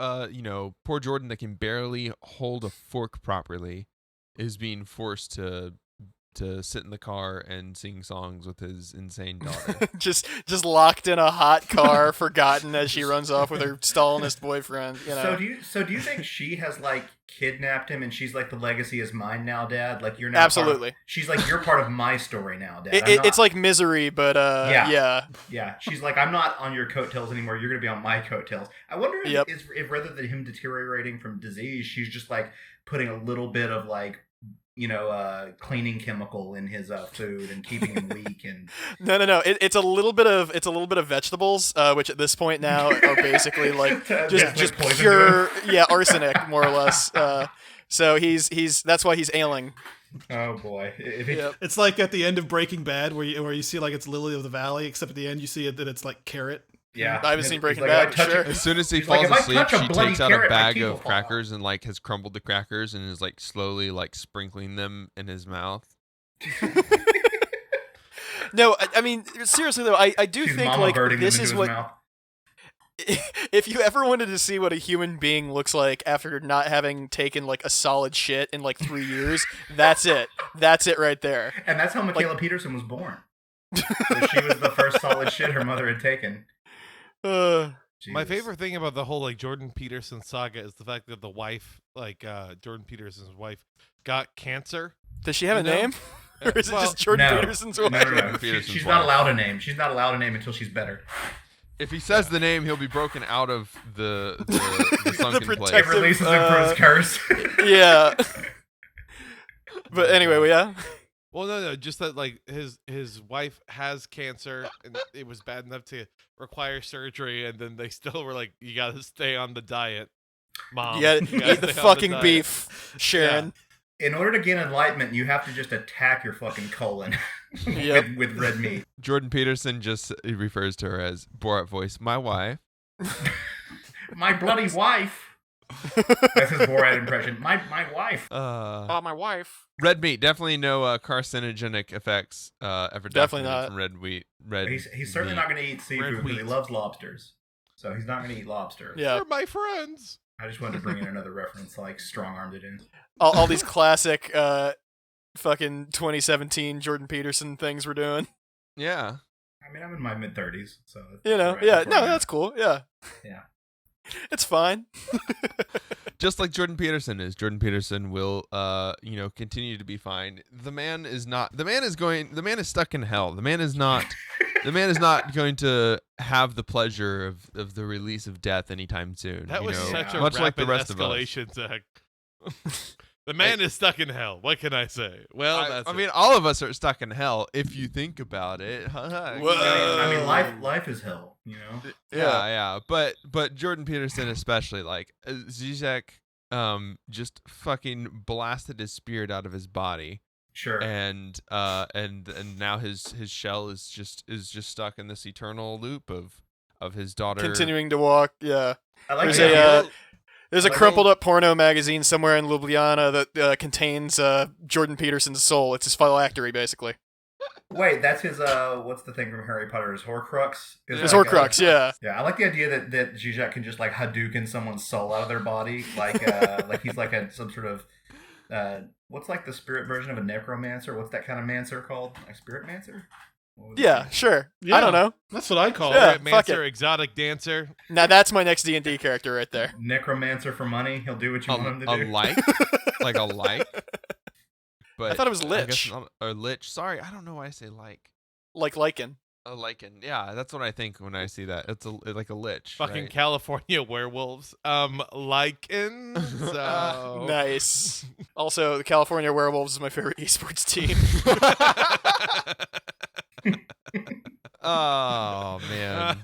Speaker 2: poor Jordan that can barely hold a fork properly is being forced to sit in the car and sing songs with his insane daughter.
Speaker 3: just locked in a hot car, forgotten as she runs off with her Stalinist boyfriend. You know.
Speaker 5: So do you think she has like kidnapped him and she's like, the legacy is mine now, Dad? Like you're now
Speaker 3: Absolutely.
Speaker 5: She's like, you're part of my story now, Dad.
Speaker 3: It's like Misery, but yeah.
Speaker 5: Yeah, she's like, I'm not on your coattails anymore. You're gonna be on my coattails. I wonder if rather than him deteriorating from disease, she's just like putting a little bit of like, cleaning chemical in his food and keeping him weak. And
Speaker 3: No. It's a little bit of vegetables, which at this point now are basically like just
Speaker 5: poison to
Speaker 3: pure arsenic more or less. So he's that's why he's ailing.
Speaker 5: oh boy,
Speaker 3: Yep.
Speaker 4: It's like at the end of Breaking Bad where you see like it's Lily of the Valley, except at the end you see that it's like carrot.
Speaker 5: yeah.
Speaker 3: I haven't seen
Speaker 5: He's
Speaker 3: Breaking
Speaker 5: like,
Speaker 3: Bad,
Speaker 5: if I touch
Speaker 3: but sure.
Speaker 5: it-
Speaker 2: As soon as he
Speaker 5: He's like,
Speaker 2: falls
Speaker 5: "If I
Speaker 2: asleep,
Speaker 5: touch a
Speaker 2: she
Speaker 5: bloody
Speaker 2: takes out a
Speaker 5: carrot, my
Speaker 2: bag
Speaker 5: teeth will
Speaker 2: of
Speaker 5: fall out."
Speaker 2: crackers and like has crumbled the crackers and is like slowly like sprinkling them in his mouth.
Speaker 3: No, I mean seriously though, I do
Speaker 5: She's
Speaker 3: think
Speaker 5: mama
Speaker 3: like
Speaker 5: birding
Speaker 3: this
Speaker 5: them
Speaker 3: is
Speaker 5: into
Speaker 3: what
Speaker 5: his mouth.
Speaker 3: if you ever wanted to see what a human being looks like after not having taken like a solid shit in like 3 years, that's it. That's it right there.
Speaker 5: And that's how Mikhaela Peterson was born. So she was the first solid shit her mother had taken.
Speaker 3: Uh,
Speaker 1: My
Speaker 5: Jesus.
Speaker 1: favorite thing about the whole like Jordan Peterson saga is the fact that the wife, Jordan Peterson's wife, got cancer.
Speaker 3: does she have a
Speaker 1: You know?
Speaker 3: name? Or is it
Speaker 1: Well,
Speaker 3: just Jordan
Speaker 5: No.
Speaker 3: Peterson's
Speaker 5: No,
Speaker 3: wife?
Speaker 5: no, no.
Speaker 2: Jordan Peterson's
Speaker 5: She's
Speaker 2: wife.
Speaker 5: not allowed a name. She's not allowed a name until she's better.
Speaker 2: If he says the name, he'll be broken out of the sunken place.
Speaker 5: It
Speaker 3: protective-
Speaker 5: releases him for his curse.
Speaker 3: Yeah. But anyway, well, yeah.
Speaker 1: Well, no, just that like his wife has cancer and it was bad enough to require surgery, and then they still were like, "You got to stay on the diet, Mom.
Speaker 3: Yeah,
Speaker 1: You gotta
Speaker 3: eat the
Speaker 1: stay on
Speaker 3: fucking
Speaker 1: diet."
Speaker 3: beef, Sharon.
Speaker 5: In order to gain enlightenment, you have to just attack your fucking colon
Speaker 3: Yep.
Speaker 5: with red meat.
Speaker 2: Jordan Peterson just refers to her as Borat voice, my wife.
Speaker 5: My bloody wife. That's his Borat impression. My wife.
Speaker 3: My wife.
Speaker 2: Red meat, definitely no carcinogenic effects ever
Speaker 3: Definitely
Speaker 2: documented
Speaker 3: not.
Speaker 2: from red wheat. Red
Speaker 5: He's certainly
Speaker 2: meat.
Speaker 5: not going to eat seafood because he
Speaker 1: wheat.
Speaker 5: loves lobsters. So he's not going to eat lobster.
Speaker 3: Yeah.
Speaker 1: They're my friends.
Speaker 5: I just wanted to bring in another reference, like strong-armed it in.
Speaker 3: All these classic fucking 2017 Jordan Peterson things we're doing.
Speaker 2: Yeah.
Speaker 5: I mean, I'm in my mid-30s, so...
Speaker 3: You know,
Speaker 5: right,
Speaker 3: yeah,
Speaker 5: that's where
Speaker 3: no,
Speaker 5: I'm
Speaker 3: that's
Speaker 5: at.
Speaker 3: cool. Yeah.
Speaker 5: Yeah.
Speaker 3: It's fine.
Speaker 2: Just like Jordan Peterson is. Jordan Peterson will continue to be fine. The man is stuck in hell. The man is not going to have the pleasure of the release of death anytime soon.
Speaker 1: That was such a
Speaker 2: much
Speaker 1: rapid
Speaker 2: like the rest of us.
Speaker 1: escalation, Zach. The man is stuck in hell. What can I say? Well, that's
Speaker 2: I
Speaker 1: it.
Speaker 2: mean, all of us are stuck in hell if you think about it.
Speaker 5: I mean, life is hell, you know?
Speaker 2: Yeah. But Jordan Peterson especially, like Zizek, just fucking blasted his spirit out of his body,
Speaker 5: Sure.
Speaker 2: and now his shell is just stuck in this eternal loop of his daughter
Speaker 3: Continuing to walk. Yeah.
Speaker 5: I like
Speaker 3: There's
Speaker 5: the idea.
Speaker 3: There's a
Speaker 5: Like
Speaker 3: crumpled up porno magazine somewhere in Ljubljana that contains Jordan Peterson's soul. It's his phylactery, basically.
Speaker 5: Wait, that's his, what's the thing from Harry Potter? His Horcrux?
Speaker 3: His Horcrux, yeah.
Speaker 5: Yeah, I like the idea that Zizek can just, like, Hadouken someone's soul out of their body. Like, like he's like some sort of, what's like the spirit version of a necromancer? What's that kind of mancer called? Like spirit mancer? What would it
Speaker 3: Yeah,
Speaker 5: be?
Speaker 3: sure.
Speaker 4: Yeah.
Speaker 3: I don't know.
Speaker 4: That's what I call
Speaker 3: Yeah,
Speaker 4: it.
Speaker 3: fuck
Speaker 1: Mancer, exotic dancer.
Speaker 3: Now that's my next D&D character right there.
Speaker 5: Necromancer for money. He'll do what you want him to
Speaker 2: A
Speaker 5: do.
Speaker 2: like, like a like. But
Speaker 3: I thought it was
Speaker 2: I
Speaker 3: lich.
Speaker 2: guess not, or lich. Sorry, I don't know why I say like.
Speaker 3: Like lichen.
Speaker 2: A lichen. Yeah, that's what I think when I see that. It's like a lich.
Speaker 1: Fucking
Speaker 2: right?
Speaker 1: California werewolves. Lichen. So
Speaker 3: Nice. Also, the California Werewolves is my favorite esports team.
Speaker 2: Oh man,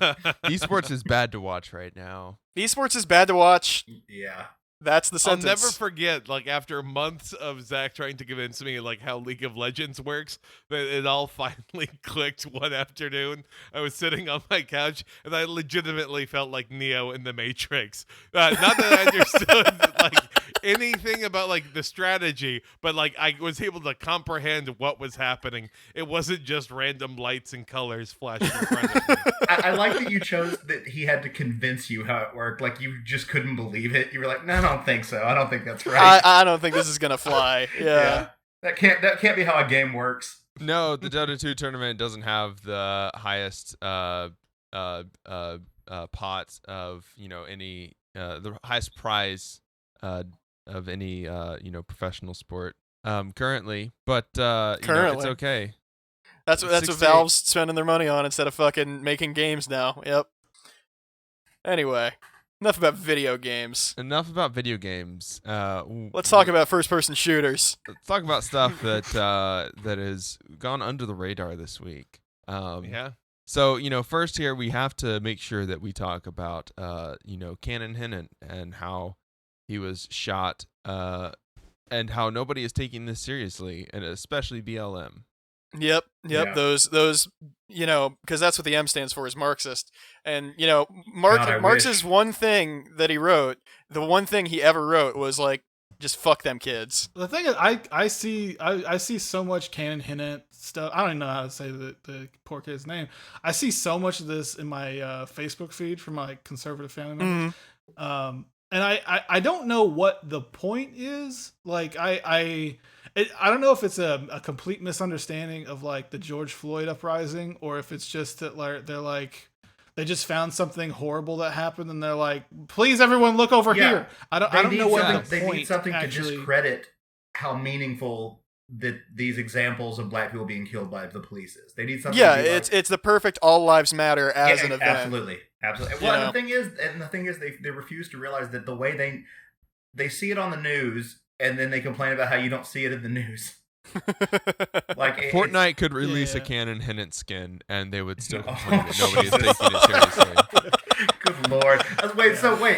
Speaker 2: esports is bad to watch right now.
Speaker 3: Esports is bad to watch.
Speaker 5: Yeah.
Speaker 3: That's the
Speaker 1: I'll
Speaker 3: sentence.
Speaker 1: never forget, like, after months of Zach trying to convince me, like, how League of Legends works, that it all finally clicked one afternoon. I was sitting on my couch, and I legitimately felt like Neo in the Matrix. Not that I understood, like, anything about, like, the strategy, but, like, I was able to comprehend what was happening. It wasn't just random lights and colors flashing in front of me.
Speaker 5: I like that you chose that he had to convince you how it worked. Like, you just couldn't believe it. You were like, no, I don't think so. I don't think that's right.
Speaker 3: I don't think this is gonna fly. Yeah.
Speaker 5: That can't be how a game works.
Speaker 2: No, the Dota 2 tournament doesn't have the highest pots of any the highest prize of any professional sport currently, but it's
Speaker 3: Currently.
Speaker 2: okay.
Speaker 3: That's what
Speaker 2: 68.
Speaker 3: Valve's spending their money on instead of fucking making games now. Yep. Anyway, enough about video games.
Speaker 2: Enough about video games.
Speaker 3: Let's talk about first-person shooters.
Speaker 2: Let's talk about stuff that that has gone under the radar this week.
Speaker 1: Yeah.
Speaker 2: So, first here we have to make sure that we talk about, Cannon Hinnant and how he was shot, and how nobody is taking this seriously, and especially BLM.
Speaker 3: Yep.
Speaker 5: Yeah.
Speaker 3: Those, because that's what the M stands for is Marxist. And
Speaker 5: God, I
Speaker 3: Marx's
Speaker 5: wish.
Speaker 3: one thing that he wrote, the one thing he ever wrote was like, just fuck them kids.
Speaker 4: The thing is, I see so much Canon Hinnant stuff. I don't even know how to say the poor kid's name. I see so much of this in my Facebook feed from my conservative family members. And I don't know what the point is. Like I don't know if it's a complete misunderstanding of like the George Floyd uprising, or if it's just that they're like they just found something horrible that happened and they're like, please everyone look over
Speaker 5: Yeah.
Speaker 3: here.
Speaker 4: I don't know what the
Speaker 5: They
Speaker 4: point
Speaker 5: need something
Speaker 4: actually.
Speaker 5: to discredit how meaningful that these examples of black people being killed by the police is. They need something.
Speaker 3: Yeah,
Speaker 5: to be like,
Speaker 3: it's the perfect all lives matter as an event.
Speaker 5: Absolutely. Well,
Speaker 3: You know?
Speaker 5: the thing is, they refuse to realize that the way they see it on the news, and then they complain about how you don't see it in the news. Like
Speaker 2: Fortnite could release a
Speaker 4: Yeah.
Speaker 2: Cannon Hinnant skin, and they would still
Speaker 5: Oh,
Speaker 2: complain that nobody is
Speaker 5: Jesus.
Speaker 2: taking it seriously.
Speaker 5: Good lord! Wait,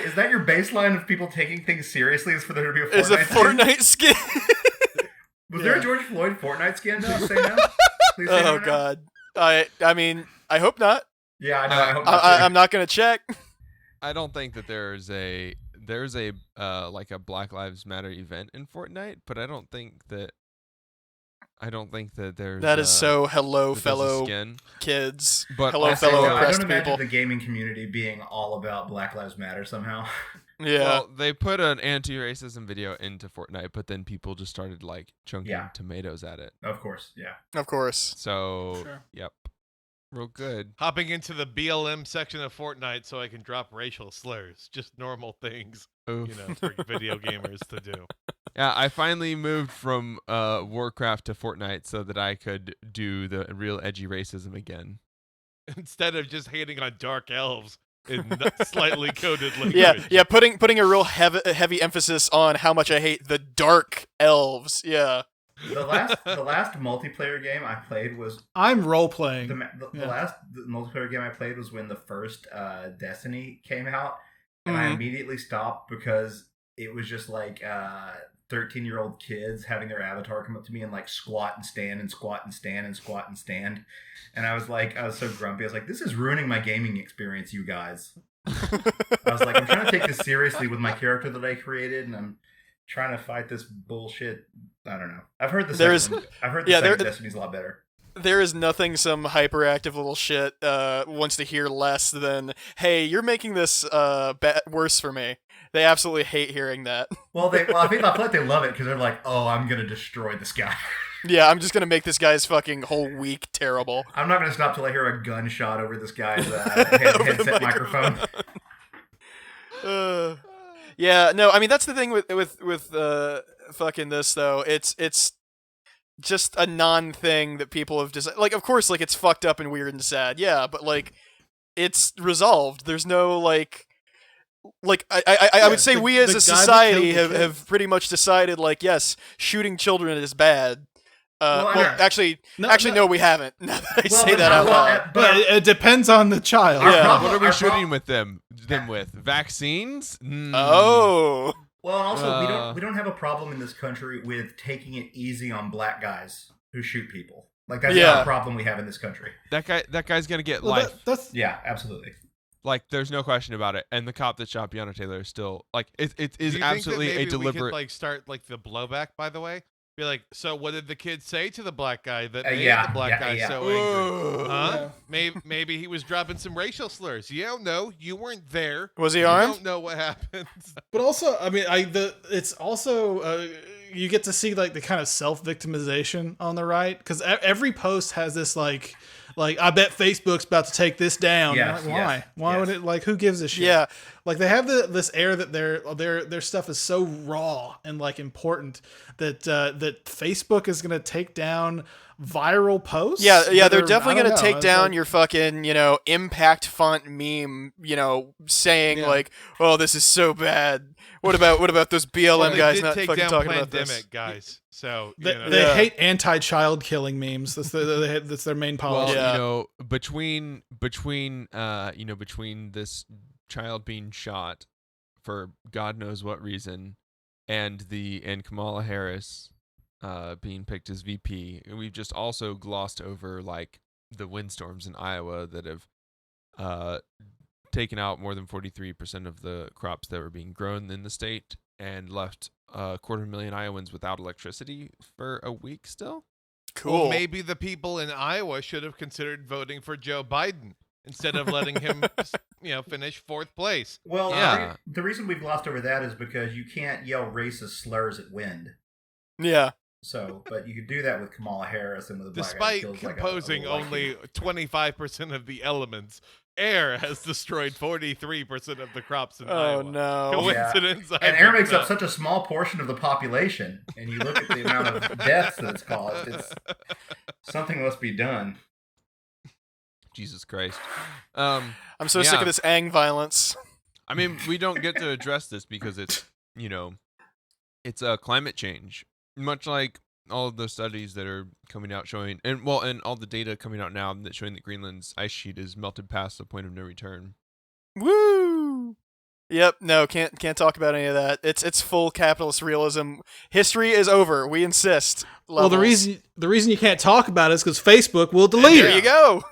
Speaker 5: is that your baseline of people taking things seriously? Is for there to be a Fortnite?
Speaker 3: Is a Fortnite skin?
Speaker 5: Was there a George Floyd Fortnite skin? No, say no. Please say no
Speaker 3: Oh
Speaker 5: now.
Speaker 3: god. I mean, I hope not.
Speaker 5: Yeah, I know. I hope not too.
Speaker 3: I'm not gonna check.
Speaker 2: I don't think that there's a like a Black Lives Matter event in Fortnite, but I don't think that there's
Speaker 3: That is so hello,
Speaker 2: that there's a
Speaker 3: fellow
Speaker 2: skin.
Speaker 3: kids.
Speaker 2: But
Speaker 3: Hello,
Speaker 2: also,
Speaker 3: fellow
Speaker 5: I don't
Speaker 3: oppressed
Speaker 5: imagine
Speaker 3: people.
Speaker 5: the gaming community being all about Black Lives Matter somehow.
Speaker 3: Yeah.
Speaker 2: Well, they put an anti-racism video into Fortnite, but then people just started like chunking
Speaker 5: Yeah.
Speaker 2: tomatoes at it.
Speaker 5: Of course, yeah.
Speaker 3: Of course.
Speaker 2: So,
Speaker 4: Sure.
Speaker 2: yep, real good.
Speaker 1: Hopping into the BLM section of Fortnite so I can drop racial slurs. Just normal things,
Speaker 2: Oof.
Speaker 1: for video gamers to do.
Speaker 2: Yeah, I finally moved from Warcraft to Fortnite so that I could do the real edgy racism again.
Speaker 1: Instead of just hating on dark elves in slightly coded language.
Speaker 3: Yeah. Putting a real heavy emphasis on how much I hate the dark elves. Yeah.
Speaker 5: The last multiplayer game I played was
Speaker 4: I'm role playing.
Speaker 5: the
Speaker 4: Yeah.
Speaker 5: last multiplayer game I played was when the first Destiny came out, and I
Speaker 3: Mhm.
Speaker 5: immediately stopped because it was just like 13-year-old kids having their avatar come up to me and like squat and stand and squat and stand and squat and stand, and I was so grumpy. I was like, this is ruining my gaming experience, you guys. I was like, I'm trying to take this seriously with my character that I created, and I'm trying to fight this bullshit. I don't know. I've heard the second Destiny's a lot better.
Speaker 3: There is nothing some hyperactive little shit wants to hear less than, hey, you're making this worse for me. They absolutely hate hearing that.
Speaker 5: Well, I feel like they love it because they're like, oh, I'm gonna destroy this guy.
Speaker 3: Yeah, I'm just gonna make this guy's fucking whole week terrible.
Speaker 5: I'm not going to stop till I hear a gunshot over this guy's headset microphone.
Speaker 3: Yeah, no, I mean that's the thing with fucking this though. It's just a non-thing that people have decided. Like, of course, like it's fucked up and weird and sad. Yeah, but like it's resolved. There's no like I would say we as a society have pretty much decided like yes, shooting children is bad. Actually, no, we haven't. Now that I say that out loud.
Speaker 4: But it depends on the child.
Speaker 3: Yeah.
Speaker 2: What are we shooting with them with? Vaccines?
Speaker 3: Oh.
Speaker 5: Well, and also we don't have a problem in this country with taking it easy on black guys who shoot people. Like that's not a problem we have in this country.
Speaker 2: That guy's gonna get life.
Speaker 5: Yeah, absolutely.
Speaker 2: Like, there's no question about it. And the cop that shot Breonna Taylor is still like it is absolutely a deliberate.
Speaker 1: We could, like start like the blowback. By the way, be like, so what did the kid say to the black guy that made the black guy so angry? Huh? Maybe he was dropping some racial slurs. You don't know. You weren't there.
Speaker 3: Was he armed?
Speaker 1: You don't know what happened.
Speaker 4: But also, I mean, it's also you get to see like the kind of self-victimization on the right, because every post has this like I bet Facebook's about to take this down.
Speaker 5: Yes,
Speaker 4: like, why?
Speaker 5: yes,
Speaker 4: Why would it? Like, who gives a shit?
Speaker 3: Yeah.
Speaker 4: Like they have this air that their stuff is so raw and like important that that Facebook is gonna take down viral posts.
Speaker 3: Yeah, they're definitely gonna take down your fucking, impact font meme, saying like, "Oh, this is so bad." What about those BLM guys not fucking talking about this?
Speaker 1: Pandemic guys. So
Speaker 4: they hate anti-child killing memes. That's their main policy.
Speaker 2: Well, between this child being shot for God knows what reason, and Kamala Harris being picked as VP, and we've just also glossed over like the windstorms in Iowa that have taken out more than 43% of the crops that were being grown in the state and left 250,000 Iowans without electricity for a week still.
Speaker 3: Cool.
Speaker 1: Well, maybe the people in Iowa should have considered voting for Joe Biden instead of letting him finish fourth place.
Speaker 5: Well, the reason we've glossed over that is because you can't yell racist slurs at wind.
Speaker 3: Yeah.
Speaker 5: So, but you could do that with Kamala Harris and with a black
Speaker 1: Despite
Speaker 5: guy.
Speaker 1: composing only 25% of the elements, air has destroyed 43% of the crops in Iowa.
Speaker 3: Oh no!
Speaker 1: Coincidence?
Speaker 5: Yeah. And air makes up such a small portion of the population, and you look at the amount of deaths that it's caused. Something must be done.
Speaker 2: Jesus Christ!
Speaker 3: I'm so sick of this Ang violence.
Speaker 2: I mean, we don't get to address this because it's it's climate change. Much like all of the studies that are coming out showing, and all the data coming out now that's showing that Greenland's ice sheet is melted past the point of no return.
Speaker 3: Woo! Yep. No, can't talk about any of that. It's full capitalist realism. History is over. We insist. Levels.
Speaker 4: Well, the reason you can't talk about it is because Facebook will delete it.
Speaker 3: There you go.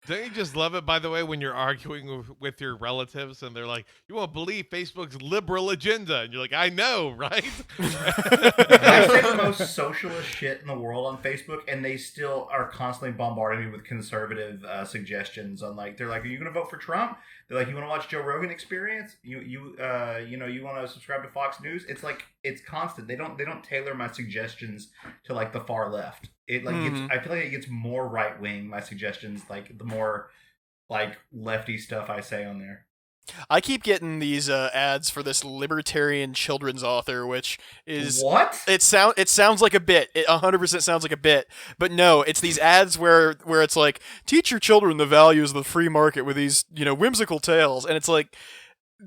Speaker 1: Don't you just love it, by the way, when you're arguing with your relatives and they're like, you won't believe Facebook's liberal agenda. And you're like, I know, right?
Speaker 5: I say the most socialist shit in the world on Facebook, and they still are constantly bombarding me with conservative suggestions on they're like, are you going to vote for Trump? They're like, you want to watch Joe Rogan Experience? You want to subscribe to Fox News? It's like, it's constant. They don't tailor my suggestions to the far left. It I feel like it gets more right wing, my suggestions, the more lefty stuff I say on there.
Speaker 3: I keep getting these ads for this libertarian children's author, which is
Speaker 5: what
Speaker 3: it sounds like a bit. It 100% sounds like a bit, but no, it's these ads where it's like, teach your children the values of the free market with these whimsical tales, and it's like,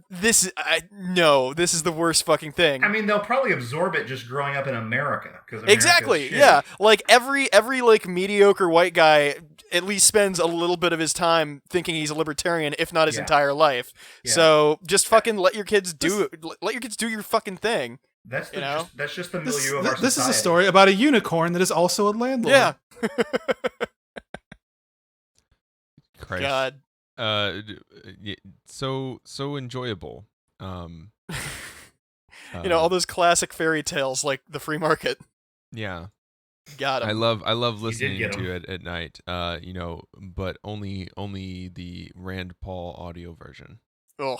Speaker 3: this is the worst fucking thing.
Speaker 5: I mean, they'll probably absorb it just growing up in America, because
Speaker 3: exactly, yeah. Like every mediocre white guy at least spends a little bit of his time thinking he's a libertarian, if not his entire life. Yeah. So just fucking let your kids do your fucking thing.
Speaker 5: That's just the milieu of our society.
Speaker 4: This is a story about a unicorn that is also a landlord.
Speaker 3: Yeah.
Speaker 2: Christ.
Speaker 3: God.
Speaker 2: So enjoyable.
Speaker 3: All those classic fairy tales like the free market.
Speaker 2: Yeah.
Speaker 3: Got him.
Speaker 2: I love listening to it at night. But only the Rand Paul audio version.
Speaker 3: Ugh.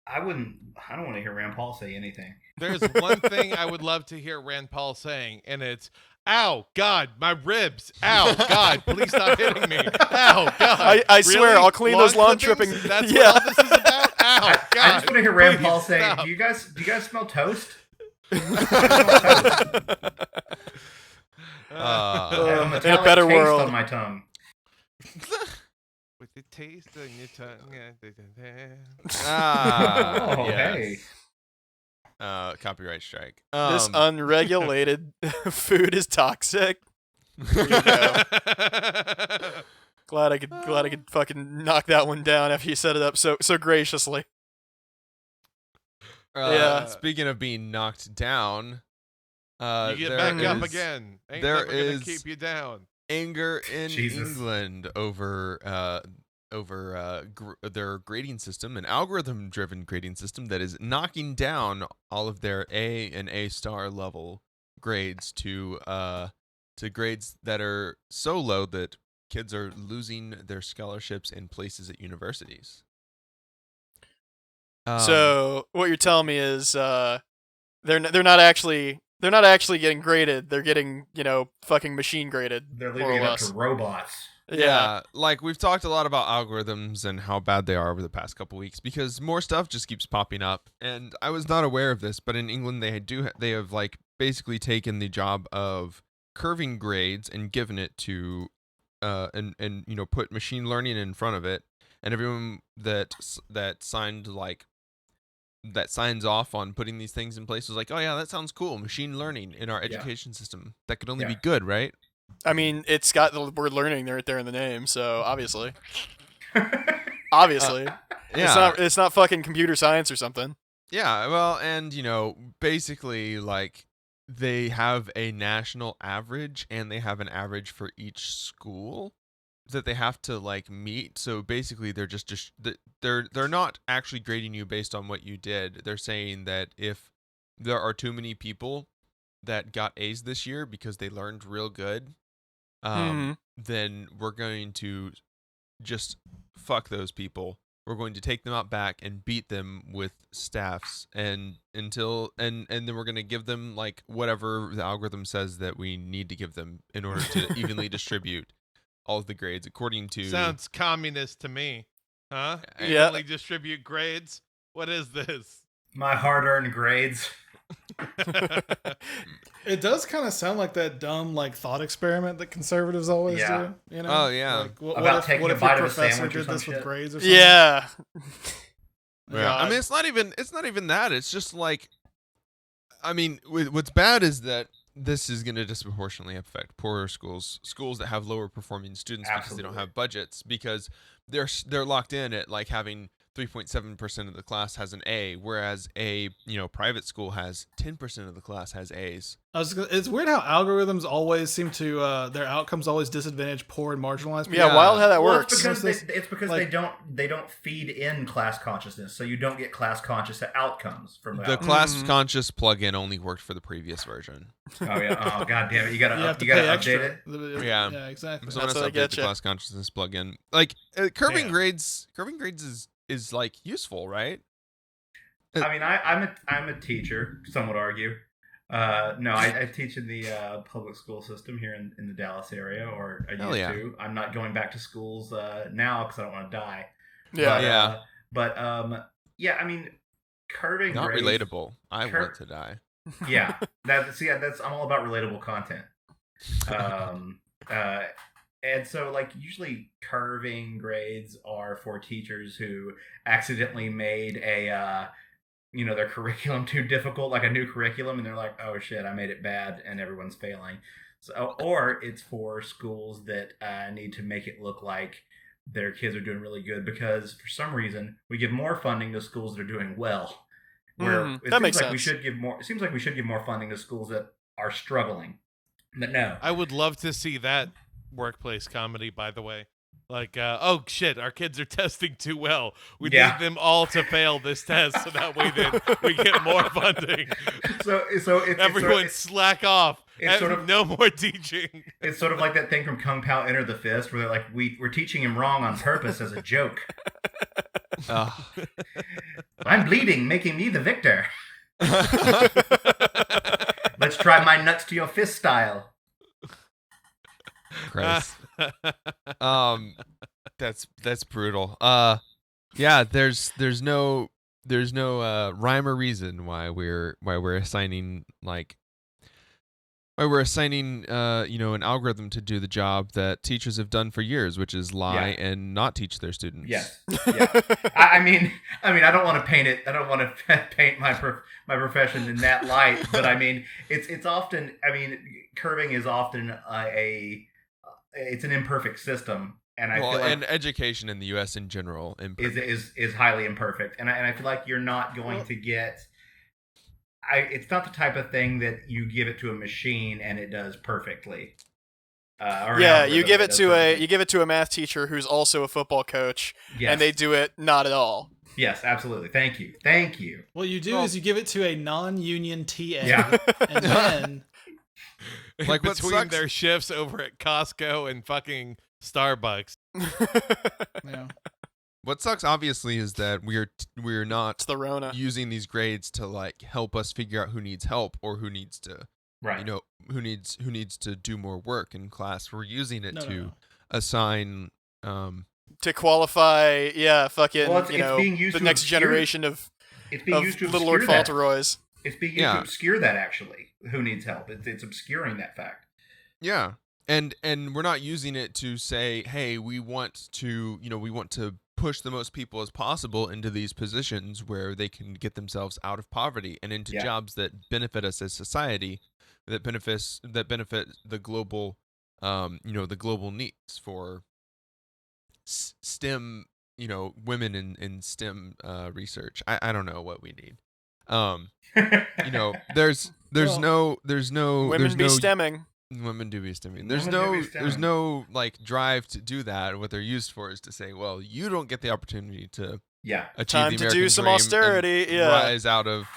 Speaker 5: I don't want to hear Rand Paul say anything.
Speaker 1: There's one thing I would love to hear Rand Paul saying, and it's, "Ow, God, my ribs! Ow, God, please stop hitting me! Ow, God!"
Speaker 3: I swear,
Speaker 1: Really?
Speaker 3: I'll clean those lawn
Speaker 1: clippings?
Speaker 3: tripping.
Speaker 1: That's
Speaker 3: Yeah.
Speaker 1: what all this is about. Ow, God!
Speaker 5: I just want to hear Rand
Speaker 1: please
Speaker 5: Paul say,
Speaker 1: stop.
Speaker 5: "Do you guys smell toast?"
Speaker 3: In
Speaker 5: I have a
Speaker 3: a
Speaker 5: metallic
Speaker 3: better
Speaker 5: taste
Speaker 3: world.
Speaker 5: on my tongue.
Speaker 1: With the taste on your tongue.
Speaker 5: Oh,
Speaker 2: yes.
Speaker 5: hey.
Speaker 2: Copyright strike.
Speaker 3: This unregulated food is toxic. There you go. Glad I could fucking knock that one down after you set it up so graciously. Yeah.
Speaker 2: Speaking of being knocked down,
Speaker 1: You get
Speaker 2: there
Speaker 1: back up
Speaker 2: is
Speaker 1: again. Ain't
Speaker 2: there
Speaker 1: never gonna
Speaker 2: is-
Speaker 1: keep you down.
Speaker 2: anger in
Speaker 5: Jesus.
Speaker 2: England over their grading system, an algorithm-driven grading system that is knocking down all of their A and A star level grades to grades that are so low that kids are losing their scholarships and places at universities.
Speaker 3: So what you're telling me is they're not actually getting graded. They're getting fucking machine graded.
Speaker 5: They're
Speaker 3: more
Speaker 5: leaving
Speaker 3: or
Speaker 5: it up
Speaker 3: less.
Speaker 5: to robots.
Speaker 3: Yeah.
Speaker 2: like we've talked a lot about algorithms and how bad they are over the past couple weeks because more stuff just keeps popping up. And I was not aware of this, but in England they have like basically taken the job of curving grades and given it to and put machine learning in front of it, and everyone that signs off on putting these things in place is like, oh yeah, that sounds cool. Machine learning in our education system. That could only be good, right?
Speaker 3: I mean, it's got the word learning right there in the name, so obviously. Obviously.
Speaker 2: Yeah.
Speaker 3: It's not fucking computer science or something.
Speaker 2: Yeah, well, and basically like they have a national average and they have an average for each school that they have to like meet. So basically they're they're not actually grading you based on what you did. They're saying that if there are too many people that got A's this year because they learned real good, then we're going to just fuck those people. We're going to take them out back and beat them with staffs and then we're going to give them like whatever the algorithm says that we need to give them in order to evenly distribute all of the grades according to.
Speaker 1: Sounds communist to me, huh?
Speaker 3: Yeah.
Speaker 1: Evenly distribute grades. What is this?
Speaker 5: My hard-earned grades.
Speaker 4: It does kind of sound like that dumb thought experiment that conservatives always
Speaker 5: Yeah.
Speaker 4: do.
Speaker 2: Oh, yeah.
Speaker 4: Like, what
Speaker 5: About
Speaker 4: if,
Speaker 5: taking
Speaker 4: what
Speaker 5: a
Speaker 4: if
Speaker 5: bite
Speaker 4: your
Speaker 5: of a
Speaker 4: professor
Speaker 5: sandwich or
Speaker 4: did
Speaker 5: some
Speaker 4: this with
Speaker 5: shit.
Speaker 4: grades or something?
Speaker 3: Yeah.
Speaker 2: Yeah. I mean, it's not even that. It's just like, I mean, what's bad is that this is going to disproportionately affect poorer schools that have lower performing students because they don't
Speaker 5: Absolutely.
Speaker 2: have budgets, because they're locked in at like having 3.7% of the class has an A, whereas a private school has 10% of the class has A's.
Speaker 4: It's weird how algorithms always seem to their outcomes always disadvantage poor and marginalized people.
Speaker 3: Yeah, wild how that
Speaker 5: Well,
Speaker 3: works.
Speaker 5: it's because
Speaker 4: Like-
Speaker 5: they don't feed in class consciousness, so you don't get class conscious outcomes from
Speaker 2: The
Speaker 5: that.
Speaker 2: class conscious plugin only worked for the previous version.
Speaker 5: Oh yeah. Oh god damn it! You gotta
Speaker 4: You have to
Speaker 5: you gotta
Speaker 4: pay
Speaker 5: update
Speaker 4: extra.
Speaker 5: it.
Speaker 2: Yeah.
Speaker 4: Yeah, exactly.
Speaker 2: Someone has
Speaker 3: how
Speaker 2: to
Speaker 3: they
Speaker 2: update
Speaker 3: get
Speaker 2: the
Speaker 3: ya.
Speaker 2: class consciousness plugin. Like curving
Speaker 5: Yeah.
Speaker 2: grades is like useful, right?
Speaker 5: I mean, I'm a teacher. Some would argue. No, I teach in the public school system here in the Dallas area, or I
Speaker 2: Hell
Speaker 5: used
Speaker 2: yeah.
Speaker 5: to. I'm not going back to schools now because I don't want to die.
Speaker 3: Yeah.
Speaker 5: But,
Speaker 2: Yeah.
Speaker 5: Yeah. I mean, curving
Speaker 2: Not
Speaker 5: grades.
Speaker 2: relatable. I
Speaker 5: Cur-
Speaker 2: want to die.
Speaker 5: Yeah, that's I'm all about relatable content. And so like usually curving grades are for teachers who accidentally made a their curriculum too difficult, like a new curriculum, and they're like, oh shit, I made it bad and everyone's failing. So, or it's for schools that need to make it look like their kids are doing really good because for some reason we give more funding to schools that are doing well. Where it
Speaker 3: that makes
Speaker 5: seems like we
Speaker 3: sense.
Speaker 5: should give more. It seems like we should give more funding to schools that are struggling. But no,
Speaker 1: I would love to see that workplace comedy, by the way. Like, oh shit, our kids are testing too well. We
Speaker 5: Yeah.
Speaker 1: need them all to fail this test so that way then we get more funding.
Speaker 5: so it's
Speaker 1: Everyone slack off.
Speaker 5: it's sort of-
Speaker 1: no more teaching.
Speaker 5: It's sort of like that thing from Kung Pao Enter the Fist, where they're like, we're teaching him wrong on purpose as a joke. I'm bleeding, making me the victor. Let's try my nuts to your fist style.
Speaker 2: Christ. That's brutal. Yeah, there's no rhyme or reason why we're assigning an algorithm to do the job that teachers have done for years, which is lie and not teach their students.
Speaker 5: Yes. Yeah. I mean, I don't want to paint it. I don't want to paint my profession in that light. But I mean, it's often. I mean, curbing is often it's an imperfect system, and I feel like
Speaker 2: and education in the U.S. in general
Speaker 5: is highly imperfect, and I feel like you're not going to get. It's not the type of thing that you give it to a machine and it does perfectly.
Speaker 3: You give it to a math teacher who's also a football coach, and they do it not at all.
Speaker 5: Yes, absolutely. Thank you.
Speaker 4: What you do is you give it to a non-union TA, and then
Speaker 1: like between their shifts over at Costco and fucking Starbucks.
Speaker 4: Yeah.
Speaker 2: What sucks, obviously, is that we're not
Speaker 3: It's the Rona.
Speaker 2: using these grades to like help us figure out who needs help or who needs to, who needs to do more work in class. We're using it to assign
Speaker 3: to qualify, fucking,
Speaker 5: it's being used
Speaker 3: the
Speaker 5: to
Speaker 3: next
Speaker 5: obscure,
Speaker 3: generation of
Speaker 5: it's being used to
Speaker 3: Little Lord
Speaker 5: obscure that.
Speaker 3: Fauntleroys.
Speaker 5: It's being used to obscure that, actually, who needs help. It's obscuring that fact.
Speaker 2: Yeah. And we're not using it to say, hey, we want to push the most people as possible into these positions where they can get themselves out of poverty and into jobs that benefit us as society, that benefit the global, the global needs for STEM, women in STEM research. I don't know what we need. There's no
Speaker 3: Women be stemming.
Speaker 2: Women do be stemming. There's no like drive to do that. What they're used for is to say, well, you don't get the opportunity to achieve
Speaker 3: time
Speaker 2: the
Speaker 3: to
Speaker 2: American
Speaker 3: do some
Speaker 2: dream
Speaker 3: austerity,
Speaker 2: and rise out of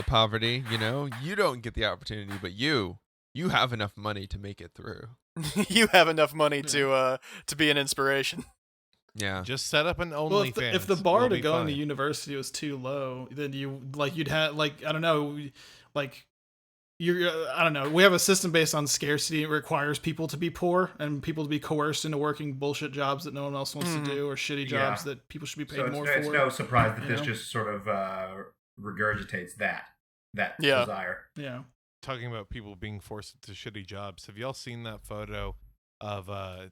Speaker 2: poverty. You don't get the opportunity, but you have enough money to make it through.
Speaker 3: You have enough money to be an inspiration.
Speaker 2: Yeah,
Speaker 1: just set up an OnlyFans.
Speaker 4: Well, if the bar to going to university was too low, then you'd have I don't know, I don't know. We have a system based on scarcity. It requires people to be poor and people to be coerced into working bullshit jobs that no one else wants to do, or shitty jobs that people should be paid more for.
Speaker 5: It's no surprise that this just sort of regurgitates that desire.
Speaker 4: Yeah.
Speaker 1: Talking about people being forced into shitty jobs. Have y'all seen that photo of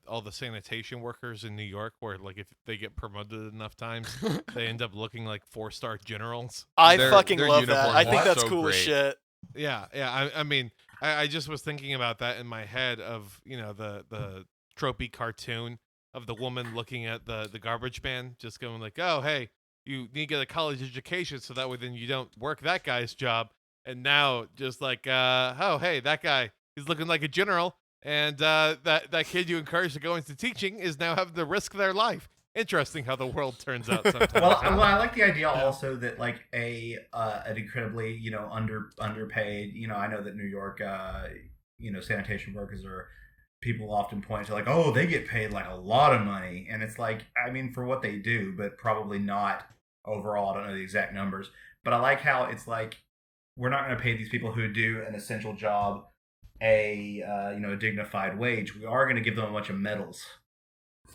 Speaker 1: all the sanitation workers in New York, where like if they get promoted enough times, they end up looking like 4-star generals?
Speaker 3: I fucking love that. I think that's cool as shit.
Speaker 1: Yeah. I mean, I just was thinking about that in my head of the tropey cartoon of the woman looking at the garbage man, just going like, oh hey, you need to get a college education so that way then you don't work that guy's job. And now just like oh hey, that guy, he's looking like a general, and that kid you encouraged to go into teaching is now having to risk their life. Interesting how the world turns out sometimes.
Speaker 5: Well, I like the idea also that like an incredibly underpaid. I know that New York sanitation workers are people often point to like, oh, they get paid like a lot of money, and it's like, I mean, for what they do, but probably not overall. I don't know the exact numbers, but I like how it's like we're not going to pay these people who do an essential job a dignified wage. We are going to give them a bunch of medals.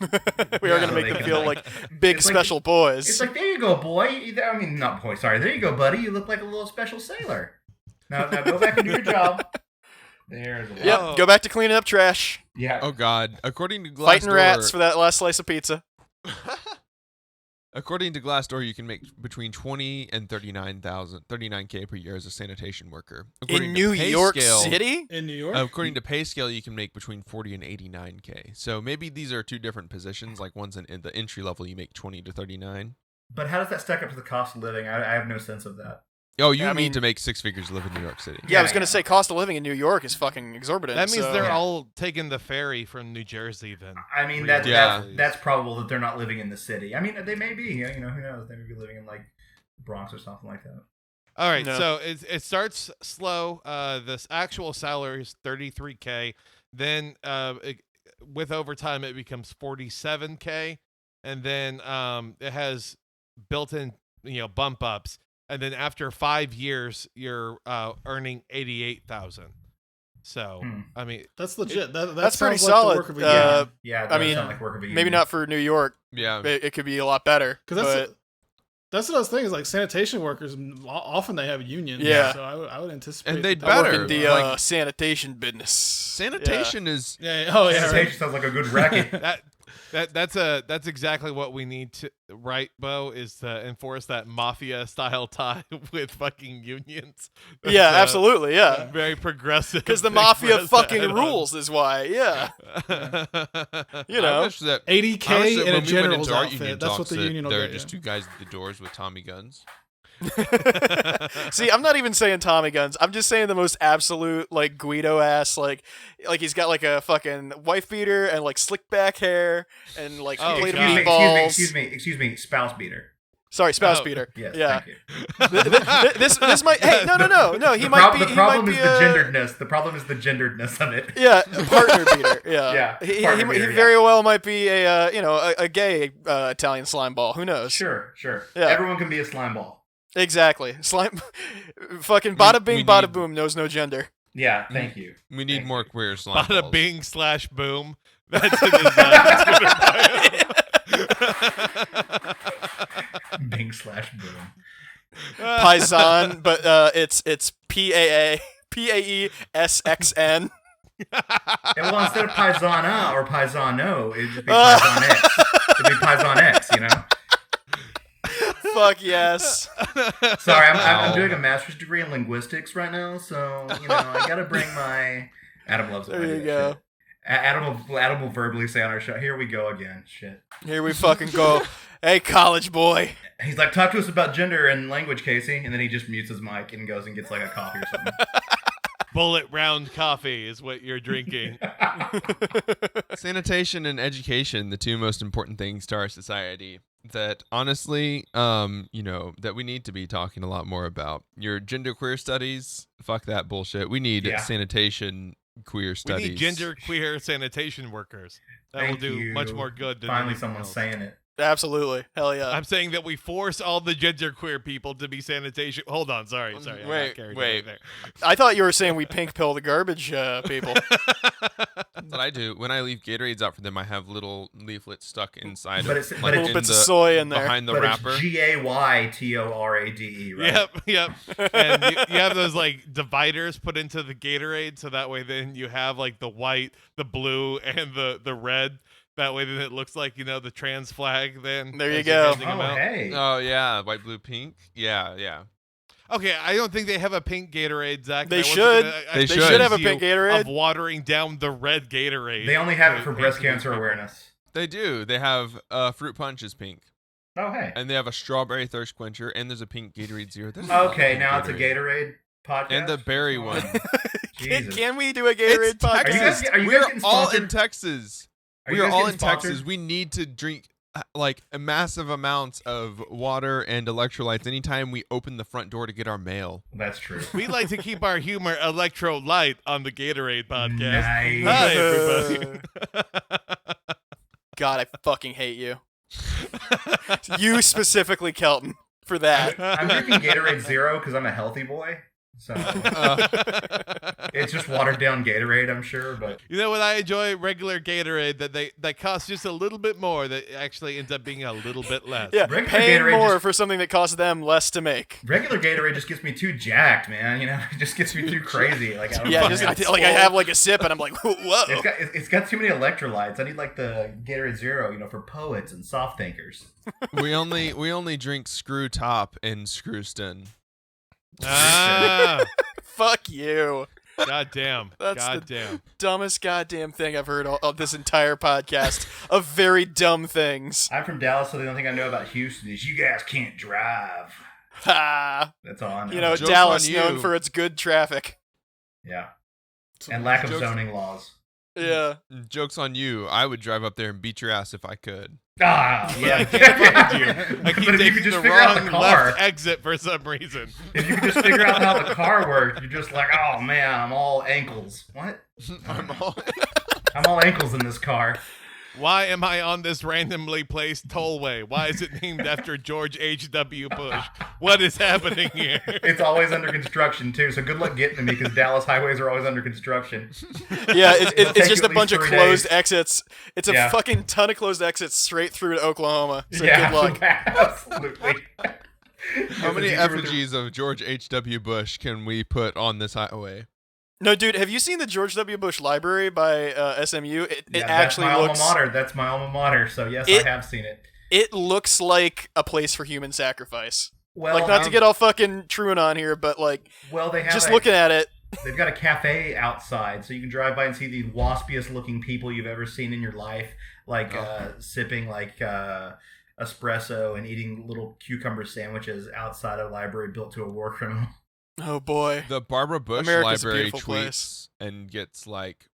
Speaker 3: We are going to make them feel like big special boys.
Speaker 5: It's like, there you go, boy. I mean, not boy, sorry. There you go, buddy. You look like a little special sailor. Now go back and do your job. There's a lot.
Speaker 3: Yep, go back to cleaning up trash.
Speaker 5: Yeah.
Speaker 2: Oh, God. According to Glassdoor...
Speaker 3: Fighting rats for that last slice of pizza.
Speaker 2: According to Glassdoor, you can make between $20,000 and $39K per year as a sanitation worker.
Speaker 3: In New York City?
Speaker 4: In New York?
Speaker 2: According to PayScale, you can make between $40,000 and $89K. So maybe these are two different positions. Like one's in the entry level, you make $20,000 to $39,000.
Speaker 5: But how does that stack up to the cost of living? I have no sense of that.
Speaker 2: Oh, you need to make 6 figures to live in New York City.
Speaker 3: Yeah, I was going to say cost of living in New York is fucking exorbitant.
Speaker 1: That means they're all taking the ferry from New Jersey then.
Speaker 5: I mean, that's probable that they're not living in the city. I mean, they may be. Who knows? They may be living in like Bronx or something like that.
Speaker 1: All right, so it starts slow. This actual salary is $33K. Then with overtime, it becomes $47K. And then it has built-in bump ups, and then after 5 years you're earning 88,000. So I mean,
Speaker 4: That's legit. That
Speaker 3: That's pretty
Speaker 4: sounds like
Speaker 3: solid.
Speaker 4: the work of a year.
Speaker 5: Yeah, it
Speaker 3: I
Speaker 5: does
Speaker 3: mean,
Speaker 5: sound like work of a union.
Speaker 3: maybe not for New York.
Speaker 2: Yeah.
Speaker 3: It could be a lot better.
Speaker 4: Because that's what I was thinking. Is like sanitation workers often they have unions.
Speaker 3: Yeah.
Speaker 4: So I would anticipate.
Speaker 2: And they'd
Speaker 4: that-
Speaker 3: I work
Speaker 2: better.
Speaker 3: in the
Speaker 2: Like-
Speaker 3: sanitation business.
Speaker 2: Sanitation is
Speaker 4: Yeah. Oh yeah.
Speaker 5: Sanitation
Speaker 4: Right.
Speaker 5: sounds like a good racket.
Speaker 1: that's exactly what we need to, right, Bo, is to enforce that mafia style tie with fucking unions.
Speaker 3: Yeah,
Speaker 1: That's,
Speaker 3: absolutely. Yeah.
Speaker 1: very progressive.
Speaker 3: Because the
Speaker 1: thing
Speaker 3: mafia
Speaker 1: for us to
Speaker 3: fucking
Speaker 1: head on.
Speaker 3: rules is why. Yeah. You know.
Speaker 2: I wish that
Speaker 4: 80K
Speaker 2: I wish that
Speaker 4: in a
Speaker 2: when we went
Speaker 4: general's
Speaker 2: into our
Speaker 4: outfit.
Speaker 2: union
Speaker 4: That's what
Speaker 2: talks
Speaker 4: the
Speaker 2: that
Speaker 4: union will
Speaker 2: there are
Speaker 4: get.
Speaker 2: just two guys at the doors with Tommy guns.
Speaker 3: See, I'm not even saying Tommy guns. I'm just saying the most absolute like Guido ass like he's got like a fucking wife beater and like slick back hair and like
Speaker 1: Oh,
Speaker 3: plate of
Speaker 1: God.
Speaker 3: meatballs.
Speaker 5: Excuse me, spouse beater.
Speaker 3: Sorry, spouse
Speaker 1: Oh.
Speaker 3: beater.
Speaker 5: Yes,
Speaker 3: Yeah.
Speaker 5: thank you.
Speaker 3: This might. Hey, no. He
Speaker 5: The
Speaker 3: might be.
Speaker 5: the
Speaker 3: he
Speaker 5: problem
Speaker 3: might
Speaker 5: is
Speaker 3: be
Speaker 5: the
Speaker 3: a-
Speaker 5: genderedness. The problem is the genderedness of it.
Speaker 3: Yeah, partner beater. Yeah,
Speaker 5: Yeah,
Speaker 3: He
Speaker 5: partner beater,
Speaker 3: very well might be a a gay Italian slime ball. Who knows?
Speaker 5: Sure.
Speaker 3: Yeah.
Speaker 5: Everyone can be a slime ball.
Speaker 3: Exactly. Slime. Fucking bada bing,
Speaker 2: we
Speaker 3: bada
Speaker 2: need-
Speaker 3: boom. Knows no gender.
Speaker 5: Yeah, thank you.
Speaker 2: We need
Speaker 5: Thank
Speaker 2: more
Speaker 5: you.
Speaker 2: queer slime
Speaker 1: Bada
Speaker 2: balls.
Speaker 1: bing / boom. That's in his Twitter bio.
Speaker 5: Bing / boom.
Speaker 3: Paisan, but it's PAESXN.
Speaker 5: Yeah, well, instead of paisana or paisano, it'd just be paisan X. It'd be paisan X, you know?
Speaker 3: Fuck yes.
Speaker 5: Sorry, I'm
Speaker 2: Wow.
Speaker 5: doing a master's degree in linguistics right now, so, I gotta bring my... Adam loves it. when I
Speaker 3: There
Speaker 5: do
Speaker 3: you
Speaker 5: that
Speaker 3: go.
Speaker 5: shit. Adam will verbally say on our show, here we go again, shit.
Speaker 3: Here we fucking go. Hey, college boy.
Speaker 5: He's like, talk to us about gender and language, Casey, and then he just mutes his mic and goes and gets like a coffee or something.
Speaker 1: Bullet round coffee is what you're drinking.
Speaker 2: Sanitation and education, the two most important things to our society that honestly, that we need to be talking a lot more about. Your genderqueer studies, fuck that bullshit. We need
Speaker 5: Yeah.
Speaker 2: sanitation queer
Speaker 1: We
Speaker 2: studies.
Speaker 1: need genderqueer sanitation workers. That will
Speaker 5: Thank
Speaker 1: do
Speaker 5: you.
Speaker 1: much more good than
Speaker 5: Finally
Speaker 1: anything
Speaker 5: someone's
Speaker 1: else.
Speaker 5: saying it.
Speaker 3: Absolutely. Hell yeah.
Speaker 1: I'm saying that we force all the genderqueer people to be sanitation. Hold on, sorry. I got
Speaker 2: Wait,
Speaker 1: carried
Speaker 2: wait.
Speaker 1: away
Speaker 3: I thought you were saying we pink pill the garbage people.
Speaker 2: That's what I do. When I leave Gatorades out for them, I have little leaflets stuck inside
Speaker 5: But
Speaker 2: of
Speaker 5: it's-
Speaker 2: like,
Speaker 5: but
Speaker 3: Little
Speaker 5: in
Speaker 3: bits of
Speaker 2: the-
Speaker 3: soy in there.
Speaker 2: behind the
Speaker 5: But
Speaker 2: wrapper.
Speaker 5: it's GAYTORADE, right?
Speaker 1: Yep. And you have those like dividers put into the Gatorade, so that way then you have like the white, the blue, and the red. That way then it looks like the trans flag. Then
Speaker 3: There you
Speaker 1: as you're
Speaker 3: go.
Speaker 1: handing them
Speaker 5: Oh,
Speaker 1: out.
Speaker 5: hey.
Speaker 2: Oh yeah, white, blue, pink. Yeah.
Speaker 1: Okay, I don't think they have a pink Gatorade, Zach.
Speaker 3: They
Speaker 1: That
Speaker 3: should.
Speaker 1: wasn't
Speaker 2: They
Speaker 3: They
Speaker 2: should.
Speaker 3: should have a
Speaker 1: you
Speaker 3: pink Gatorade.
Speaker 1: of watering down the red Gatorade.
Speaker 5: They only have it for
Speaker 1: to
Speaker 5: breast
Speaker 1: hand to
Speaker 5: cancer
Speaker 1: people.
Speaker 5: awareness.
Speaker 2: They do. They have fruit punch is pink,
Speaker 5: Oh, hey.
Speaker 2: and they have a strawberry thirst quencher, and there's a pink Gatorade Zero. There's a
Speaker 5: Okay,
Speaker 2: pink
Speaker 5: now it's a Gatorade podcast.
Speaker 2: and the berry one.
Speaker 5: Jesus.
Speaker 3: Can we do a Gatorade
Speaker 2: It's
Speaker 3: podcast?
Speaker 2: Texas.
Speaker 5: Are you guys
Speaker 2: We're
Speaker 5: getting
Speaker 2: all
Speaker 5: sponsored?
Speaker 2: in Texas.
Speaker 5: Are
Speaker 2: We
Speaker 5: you
Speaker 2: are
Speaker 5: guys
Speaker 2: all
Speaker 5: getting
Speaker 2: in
Speaker 5: sponsored?
Speaker 2: Texas. We need to drink like a massive amounts of water and electrolytes anytime we open the front door to get our mail.
Speaker 5: That's true.
Speaker 1: We like to keep our humor electrolyte on the Gatorade podcast.
Speaker 5: Nice.
Speaker 1: Hi, everybody.
Speaker 3: God, I fucking hate you. You specifically, Kelton, for that.
Speaker 5: I'm drinking Gatorade Zero because I'm a healthy boy. So it's just watered down Gatorade, I'm sure, but
Speaker 1: You know what I enjoy? Regular Gatorade that costs just a little bit more that actually ends up being a little bit less.
Speaker 3: Yeah,
Speaker 5: Regular
Speaker 3: paying
Speaker 5: Gatorade
Speaker 3: more
Speaker 5: just-
Speaker 3: for something that costs them less to make.
Speaker 5: regular Gatorade just gets me too jacked, man. It just gets me too crazy. Like I don't
Speaker 3: Yeah,
Speaker 5: know,
Speaker 3: just
Speaker 5: man.
Speaker 3: I have like a sip and I'm like, whoa.
Speaker 5: It's got too many electrolytes. I need like the Gatorade Zero, for poets and soft thinkers.
Speaker 2: we only drink Screw Top and Screw Ston.
Speaker 1: Ah,
Speaker 3: Fuck you.
Speaker 1: goddamn.
Speaker 3: That's the-
Speaker 1: Goddamn.
Speaker 3: Dumbest goddamn thing I've heard of this entire podcast. Of very dumb things.
Speaker 5: I'm from Dallas, so the only thing I know about Houston is you guys can't drive.
Speaker 3: Ha!
Speaker 5: That's all I know.
Speaker 2: Joke's
Speaker 3: Dallas
Speaker 2: on
Speaker 3: known
Speaker 2: you.
Speaker 3: for its good traffic.
Speaker 5: Yeah, and lack of
Speaker 2: Jokes-
Speaker 5: zoning laws.
Speaker 3: Yeah.
Speaker 2: Joke's on you. I would drive up there and beat your ass if I could.
Speaker 5: Ah,
Speaker 1: But I can't find you. I keep
Speaker 5: But if you
Speaker 1: taking
Speaker 5: could just
Speaker 1: the
Speaker 5: figure out
Speaker 1: wrong
Speaker 5: the car,
Speaker 1: left exit for some reason.
Speaker 5: if you could just figure out how the car worked, you're just like, oh man, I'm all ankles. What?
Speaker 2: I'm all-
Speaker 5: I'm all ankles in this car.
Speaker 1: Why am I on this randomly placed tollway? Why is it named after George H.W. Bush? What is happening here?
Speaker 5: It's always under construction too, so good luck getting to me because Dallas highways are always under construction.
Speaker 3: Yeah,
Speaker 5: It'll
Speaker 3: it's
Speaker 5: take
Speaker 3: just
Speaker 5: you
Speaker 3: a
Speaker 5: at
Speaker 3: bunch
Speaker 5: least
Speaker 3: of
Speaker 5: 3
Speaker 3: closed
Speaker 5: days.
Speaker 3: exits. It's a
Speaker 5: Yeah.
Speaker 3: fucking ton of closed exits straight through to Oklahoma. So
Speaker 5: Yeah,
Speaker 3: good luck.
Speaker 5: absolutely.
Speaker 2: How many effigies of George H.W. Bush can we put on this highway?
Speaker 3: No, dude, have you seen the George W. Bush Library by SMU? It
Speaker 5: Yeah,
Speaker 3: actually
Speaker 5: that's my
Speaker 3: looks.
Speaker 5: alma mater. That's my alma mater. So yes,
Speaker 3: It-
Speaker 5: I have seen it.
Speaker 3: It looks like a place for human sacrifice.
Speaker 5: Well,
Speaker 3: Like, not to get all fucking truant on here, but like,
Speaker 5: well, they have
Speaker 3: just looking at it.
Speaker 5: They've got a cafe outside, so you can drive by and see the waspiest looking people you've ever seen in your life, like sipping like espresso and eating little cucumber sandwiches outside a library built to a war criminal.
Speaker 3: Oh boy.
Speaker 2: The Barbara Bush
Speaker 3: America's a
Speaker 2: Library
Speaker 3: beautiful
Speaker 2: tweets
Speaker 3: place.
Speaker 2: and gets like,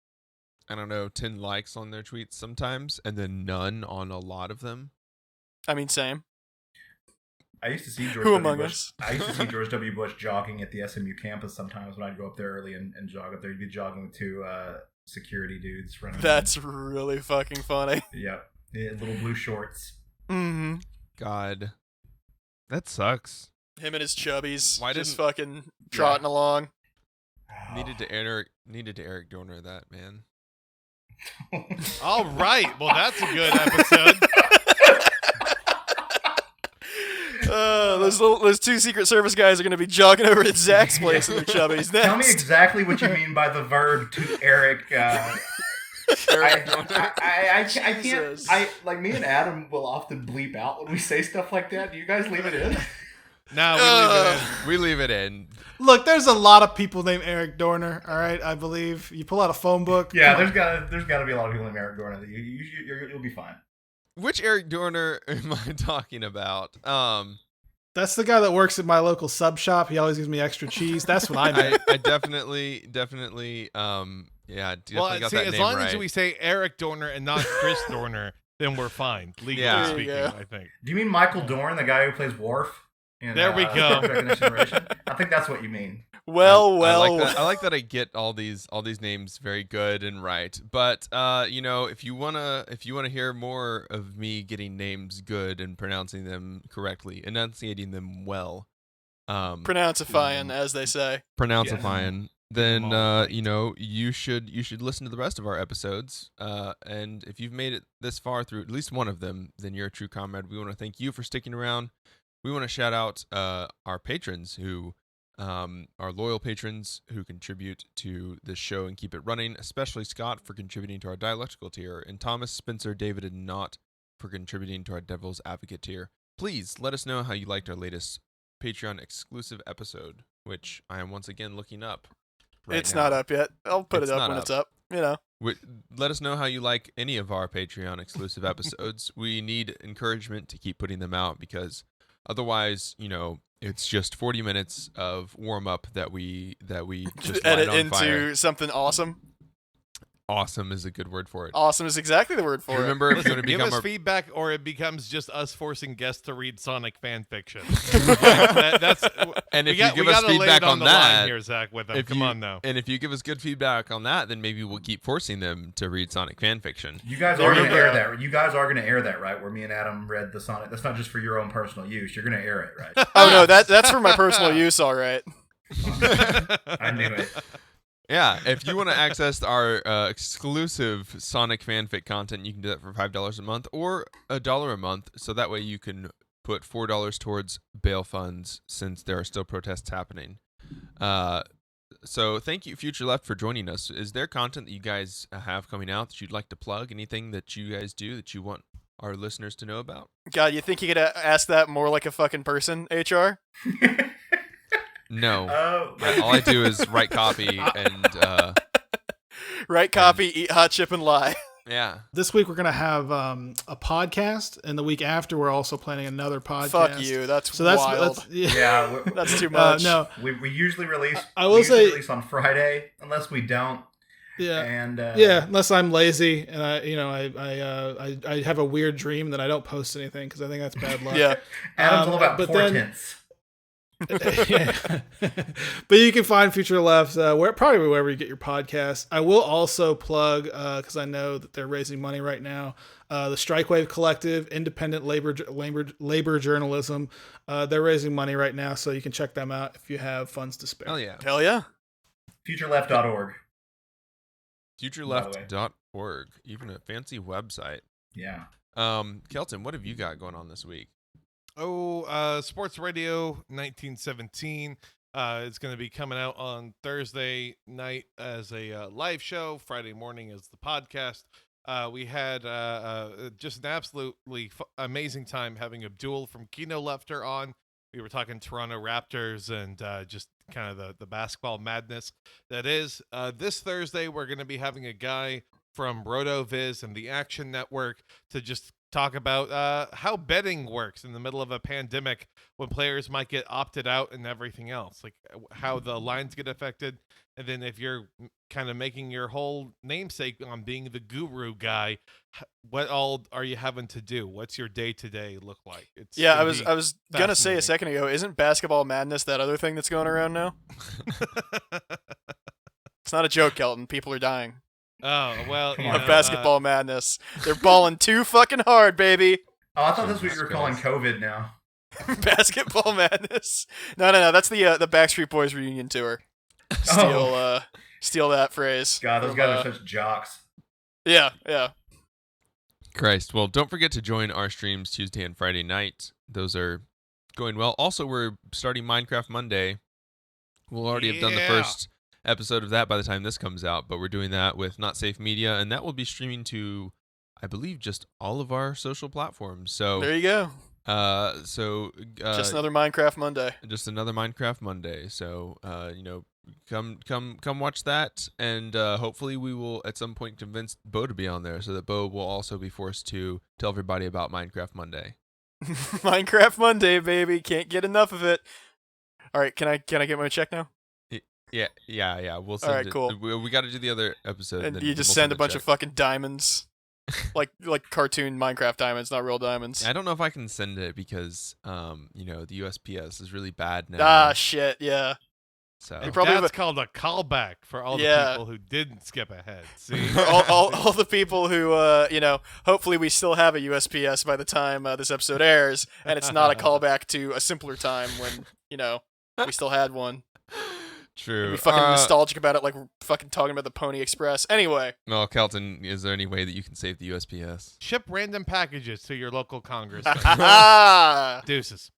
Speaker 2: I don't know, 10 likes on their tweets sometimes, and then none on a lot of them.
Speaker 3: I mean, same.
Speaker 5: I used to see George
Speaker 3: Who
Speaker 5: W.
Speaker 3: among
Speaker 5: Bush.
Speaker 3: us?
Speaker 5: I used to see George W. Bush jogging at the SMU campus sometimes when I'd go up there early and jog up there. He'd be jogging with 2 security dudes running.
Speaker 3: That's really fucking funny.
Speaker 5: Yep, yeah, little blue shorts.
Speaker 3: Mm-hmm.
Speaker 2: God, that sucks.
Speaker 3: Him and his chubbies
Speaker 2: Why
Speaker 3: just
Speaker 2: didn't-
Speaker 3: fucking trotting along.
Speaker 2: Needed to Eric Dorner that, man.
Speaker 1: All right. Well, that's a good episode.
Speaker 3: Those 2 Secret Service guys are going to be jogging over to Zach's place in their chubbies next.
Speaker 5: Tell me exactly what you mean by the verb to Eric. I can't.
Speaker 3: Jesus.
Speaker 5: Like me and Adam will often bleep out when we say stuff like that. Do you guys leave it in?
Speaker 1: No, we leave it in.
Speaker 2: We leave it in.
Speaker 4: Look, there's a lot of people named Eric Dorner. All right, I believe you pull out a phone book.
Speaker 5: Yeah, there's gotta be a lot of people named Eric Dorner. You'll be fine.
Speaker 2: Which Eric Dorner am I talking about?
Speaker 4: That's the guy that works at my local sub shop. He always gives me extra cheese. That's what I meant.
Speaker 2: I definitely, yeah, definitely
Speaker 1: Well,
Speaker 2: got
Speaker 1: see,
Speaker 2: that
Speaker 1: as
Speaker 2: name
Speaker 1: long
Speaker 2: right.
Speaker 1: as we say Eric Dorner and not Chris Dorner, then we're fine, legally
Speaker 2: Yeah.
Speaker 3: There you
Speaker 1: speaking,
Speaker 3: go.
Speaker 1: I think.
Speaker 5: Do you mean Michael Dorn, the guy who plays Worf? In,
Speaker 1: There we go.
Speaker 5: Star Trek: The Next Generation? I think that's what you mean.
Speaker 3: Well,
Speaker 2: I like that I get all these names very good and right. But if you wanna hear more of me getting names good and pronouncing them correctly, enunciating them well,
Speaker 3: pronounceifying, as they say.
Speaker 2: pronouncifying, then
Speaker 1: Right.
Speaker 2: you should listen to the rest of our episodes. And if you've made it this far through at least one of them, then you're a true comrade. We want to thank you for sticking around. We want to shout out our patrons who are loyal patrons who contribute to this show and keep it running, especially Scott for contributing to our dialectical tier, and Thomas, Spencer, David, and Knott for contributing to our Devil's Advocate tier. Please let us know how you liked our latest Patreon exclusive episode, which I am once again looking up.
Speaker 3: It's not up yet. I'll put
Speaker 2: It's
Speaker 3: it up
Speaker 2: not
Speaker 3: when
Speaker 2: up.
Speaker 3: it's up. You know.
Speaker 2: Let us know how you like any of our Patreon exclusive episodes. We need encouragement to keep putting them out because otherwise, it's just 40 minutes of warm up that we just
Speaker 3: Edit
Speaker 2: light on
Speaker 3: into
Speaker 2: fire.
Speaker 3: something awesome.
Speaker 2: Awesome is a good word for it.
Speaker 3: Awesome is exactly the word for
Speaker 2: Remember, if you
Speaker 1: Listen,
Speaker 2: want to
Speaker 1: give
Speaker 2: become
Speaker 1: us
Speaker 2: a
Speaker 1: feedback, or it becomes just us forcing guests to read Sonic fan fiction. That's
Speaker 2: and
Speaker 1: we
Speaker 2: if
Speaker 1: got,
Speaker 2: you give
Speaker 1: we
Speaker 2: us
Speaker 1: gotta lay
Speaker 2: feedback
Speaker 1: it on
Speaker 2: on
Speaker 1: the line
Speaker 2: that,
Speaker 1: here, Zach, with them.
Speaker 2: if
Speaker 1: Come
Speaker 2: you-
Speaker 1: on now.
Speaker 2: and if you give us good feedback on that, then maybe we'll keep forcing them to read Sonic fan fiction.
Speaker 5: You guys
Speaker 3: There
Speaker 5: are
Speaker 3: you
Speaker 5: going to
Speaker 3: go.
Speaker 5: air that. You guys are going to air that, right? Where me and Adam read the Sonic. That's not just for your own personal use. You're going to air it, right?
Speaker 3: Oh no, that's for my personal use, all right.
Speaker 5: I knew it.
Speaker 2: Yeah, if you want to access our exclusive Sonic fanfic content, you can do that for $5 a month or $1 a month. So that way you can put $4 towards bail funds since there are still protests happening. So thank you, Future Left, for joining us. Is there content that you guys have coming out that you'd like to plug? Anything that you guys do that you want our listeners to know about?
Speaker 3: God, you think you could ask that more like a fucking person, HR?
Speaker 2: No.
Speaker 5: Oh,
Speaker 2: All I do is write copy and
Speaker 3: Write copy, eat hot chip, and lie.
Speaker 2: yeah.
Speaker 4: This week we're gonna have a podcast, and the week after we're also planning another podcast.
Speaker 3: Fuck you. That's
Speaker 4: So that's
Speaker 3: wild.
Speaker 4: that's yeah.
Speaker 5: yeah.
Speaker 3: That's too much.
Speaker 4: No,
Speaker 5: We usually release.
Speaker 4: I will
Speaker 5: we usually
Speaker 4: say-
Speaker 5: release on Friday, unless we don't.
Speaker 4: yeah.
Speaker 5: And
Speaker 4: Yeah, unless I'm lazy and I have a weird dream that I don't post anything because I think that's bad luck.
Speaker 3: Yeah.
Speaker 5: Adam's all about
Speaker 4: but then-
Speaker 5: portents.
Speaker 4: Yeah. But you can find Future Left probably wherever you get your podcasts. I will also plug, because I know that they're raising money right now, the Strikewave Collective, independent labor journalism. They're raising money right now, so you can check them out if you have funds to spare.
Speaker 2: Hell yeah.
Speaker 3: Hell yeah.
Speaker 5: Futureleft.org.
Speaker 2: Futureleft.org. Even a fancy website.
Speaker 5: Yeah.
Speaker 2: Kelton, what have you got going on this week?
Speaker 1: Sports Radio 1917. It's going to be coming out on Thursday night as a live show. Friday morning as the podcast. We had just an absolutely amazing time having Abdul from Kino Lefter on. We were talking Toronto Raptors and just kind of the basketball madness that is. This Thursday, we're going to be having a guy from RotoViz and the Action Network to just talk about how betting works in the middle of a pandemic when players might get opted out and everything else, like how the lines get affected. And then if you're kind of making your whole namesake on being the guru guy, what all are you having to do? What's your day-to-day look like?
Speaker 3: I was gonna say a second ago, isn't basketball madness that other thing that's going around now? It's not a joke, Kelton. People are dying.
Speaker 1: Oh, well,
Speaker 3: Of basketball madness. They're balling too fucking hard, baby.
Speaker 5: Oh, I thought that's what you were calling COVID now.
Speaker 3: Basketball madness. No. That's the Backstreet Boys reunion tour. Steal that phrase.
Speaker 5: God, those guys are such jocks.
Speaker 3: Yeah.
Speaker 2: Christ. Well, don't forget to join our streams Tuesday and Friday night. Those are going well. Also, we're starting Minecraft Monday. We'll already have done the first episode of that by the time this comes out, but we're doing that with Not Safe Media, and that will be streaming to, I believe, just all of our social platforms. So
Speaker 3: there you go.
Speaker 2: Just
Speaker 3: another Minecraft Monday.
Speaker 2: Just another Minecraft Monday. So come watch that, and hopefully we will at some point convince Bo to be on there, so that Bo will also be forced to tell everybody about Minecraft Monday.
Speaker 3: Minecraft Monday, baby, can't get enough of it. All right, can I get my check now?
Speaker 2: Yeah. We'll send
Speaker 3: all right,
Speaker 2: it.
Speaker 3: cool.
Speaker 2: We got to do the other episode,
Speaker 3: and
Speaker 2: then
Speaker 3: you just
Speaker 2: we'll
Speaker 3: send a bunch
Speaker 2: check.
Speaker 3: of fucking diamonds, like cartoon Minecraft diamonds, not real diamonds.
Speaker 2: I don't know if I can send it because the USPS is really bad now.
Speaker 3: Ah, shit, yeah.
Speaker 2: So
Speaker 1: And
Speaker 3: probably
Speaker 1: that's called a callback for all the people who didn't skip ahead. See,
Speaker 3: For all the people who hopefully we still have a USPS by the time this episode airs, and it's not a callback to a simpler time when we still had one.
Speaker 2: True.
Speaker 3: Be fucking nostalgic about it, like we're fucking talking about the Pony Express. Anyway.
Speaker 2: Well, Kelton, is there any way that you can save the USPS?
Speaker 1: ship random packages to your local Congress. Deuces.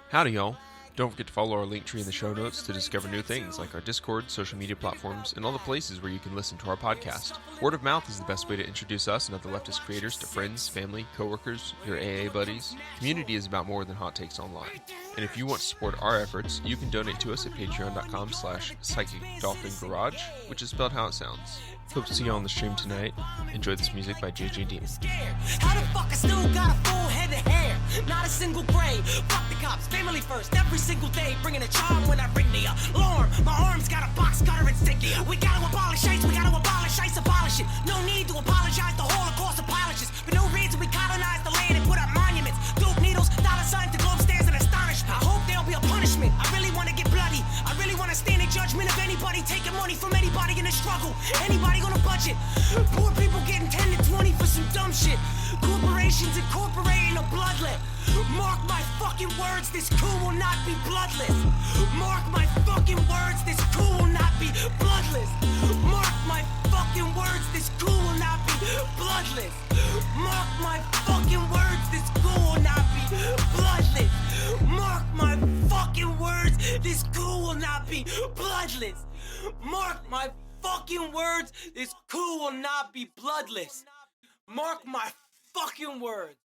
Speaker 2: Howdy, y'all. Don't forget to follow our link tree in the show notes to discover new things like our Discord, social media platforms, and all the places where you can listen to our podcast. Word of mouth is the best way to introduce us and other leftist creators to friends, family, coworkers, your AA buddies. Community is about more than hot takes online. And if you want to support our efforts, you can donate to us at patreon.com/psychicdolphingarage, which is spelled how it sounds. Hope to see you on the stream tonight. Enjoy this music by JJ Dean.
Speaker 7: How the fuck I still got a full head of hair? Not a single gray. Fuck the cops, family first, every single day. Bringing a charm when I ring the alarm. My arms got a box cutter and sticky. We gotta abolish ice, we gotta abolish ice, abolish it. No need to apologize, the Holocaust apologists. For no reason we colonized the land and put up monuments. Dope needles, dollar signs, the globe stands in astonishment. I hope there'll be a punishment. I really wanna get bloody. I really wanna stand in judgment of anybody taking money from anybody in the struggle. Anybody on a budget. Poor people getting 10 to 20 for some dumb shit. Corporations incorporating a bloodlet. Mark my fucking words, this coup will not be bloodless. Mark my fucking words, this coup will not be bloodless. Mark my fucking words, this coup will not be bloodless. Mark my fucking words, this coup will not be bloodless. Mark my fucking words, this coup will not be bloodless. Mark my fucking words, this coup will not be bloodless. Mark my fucking words.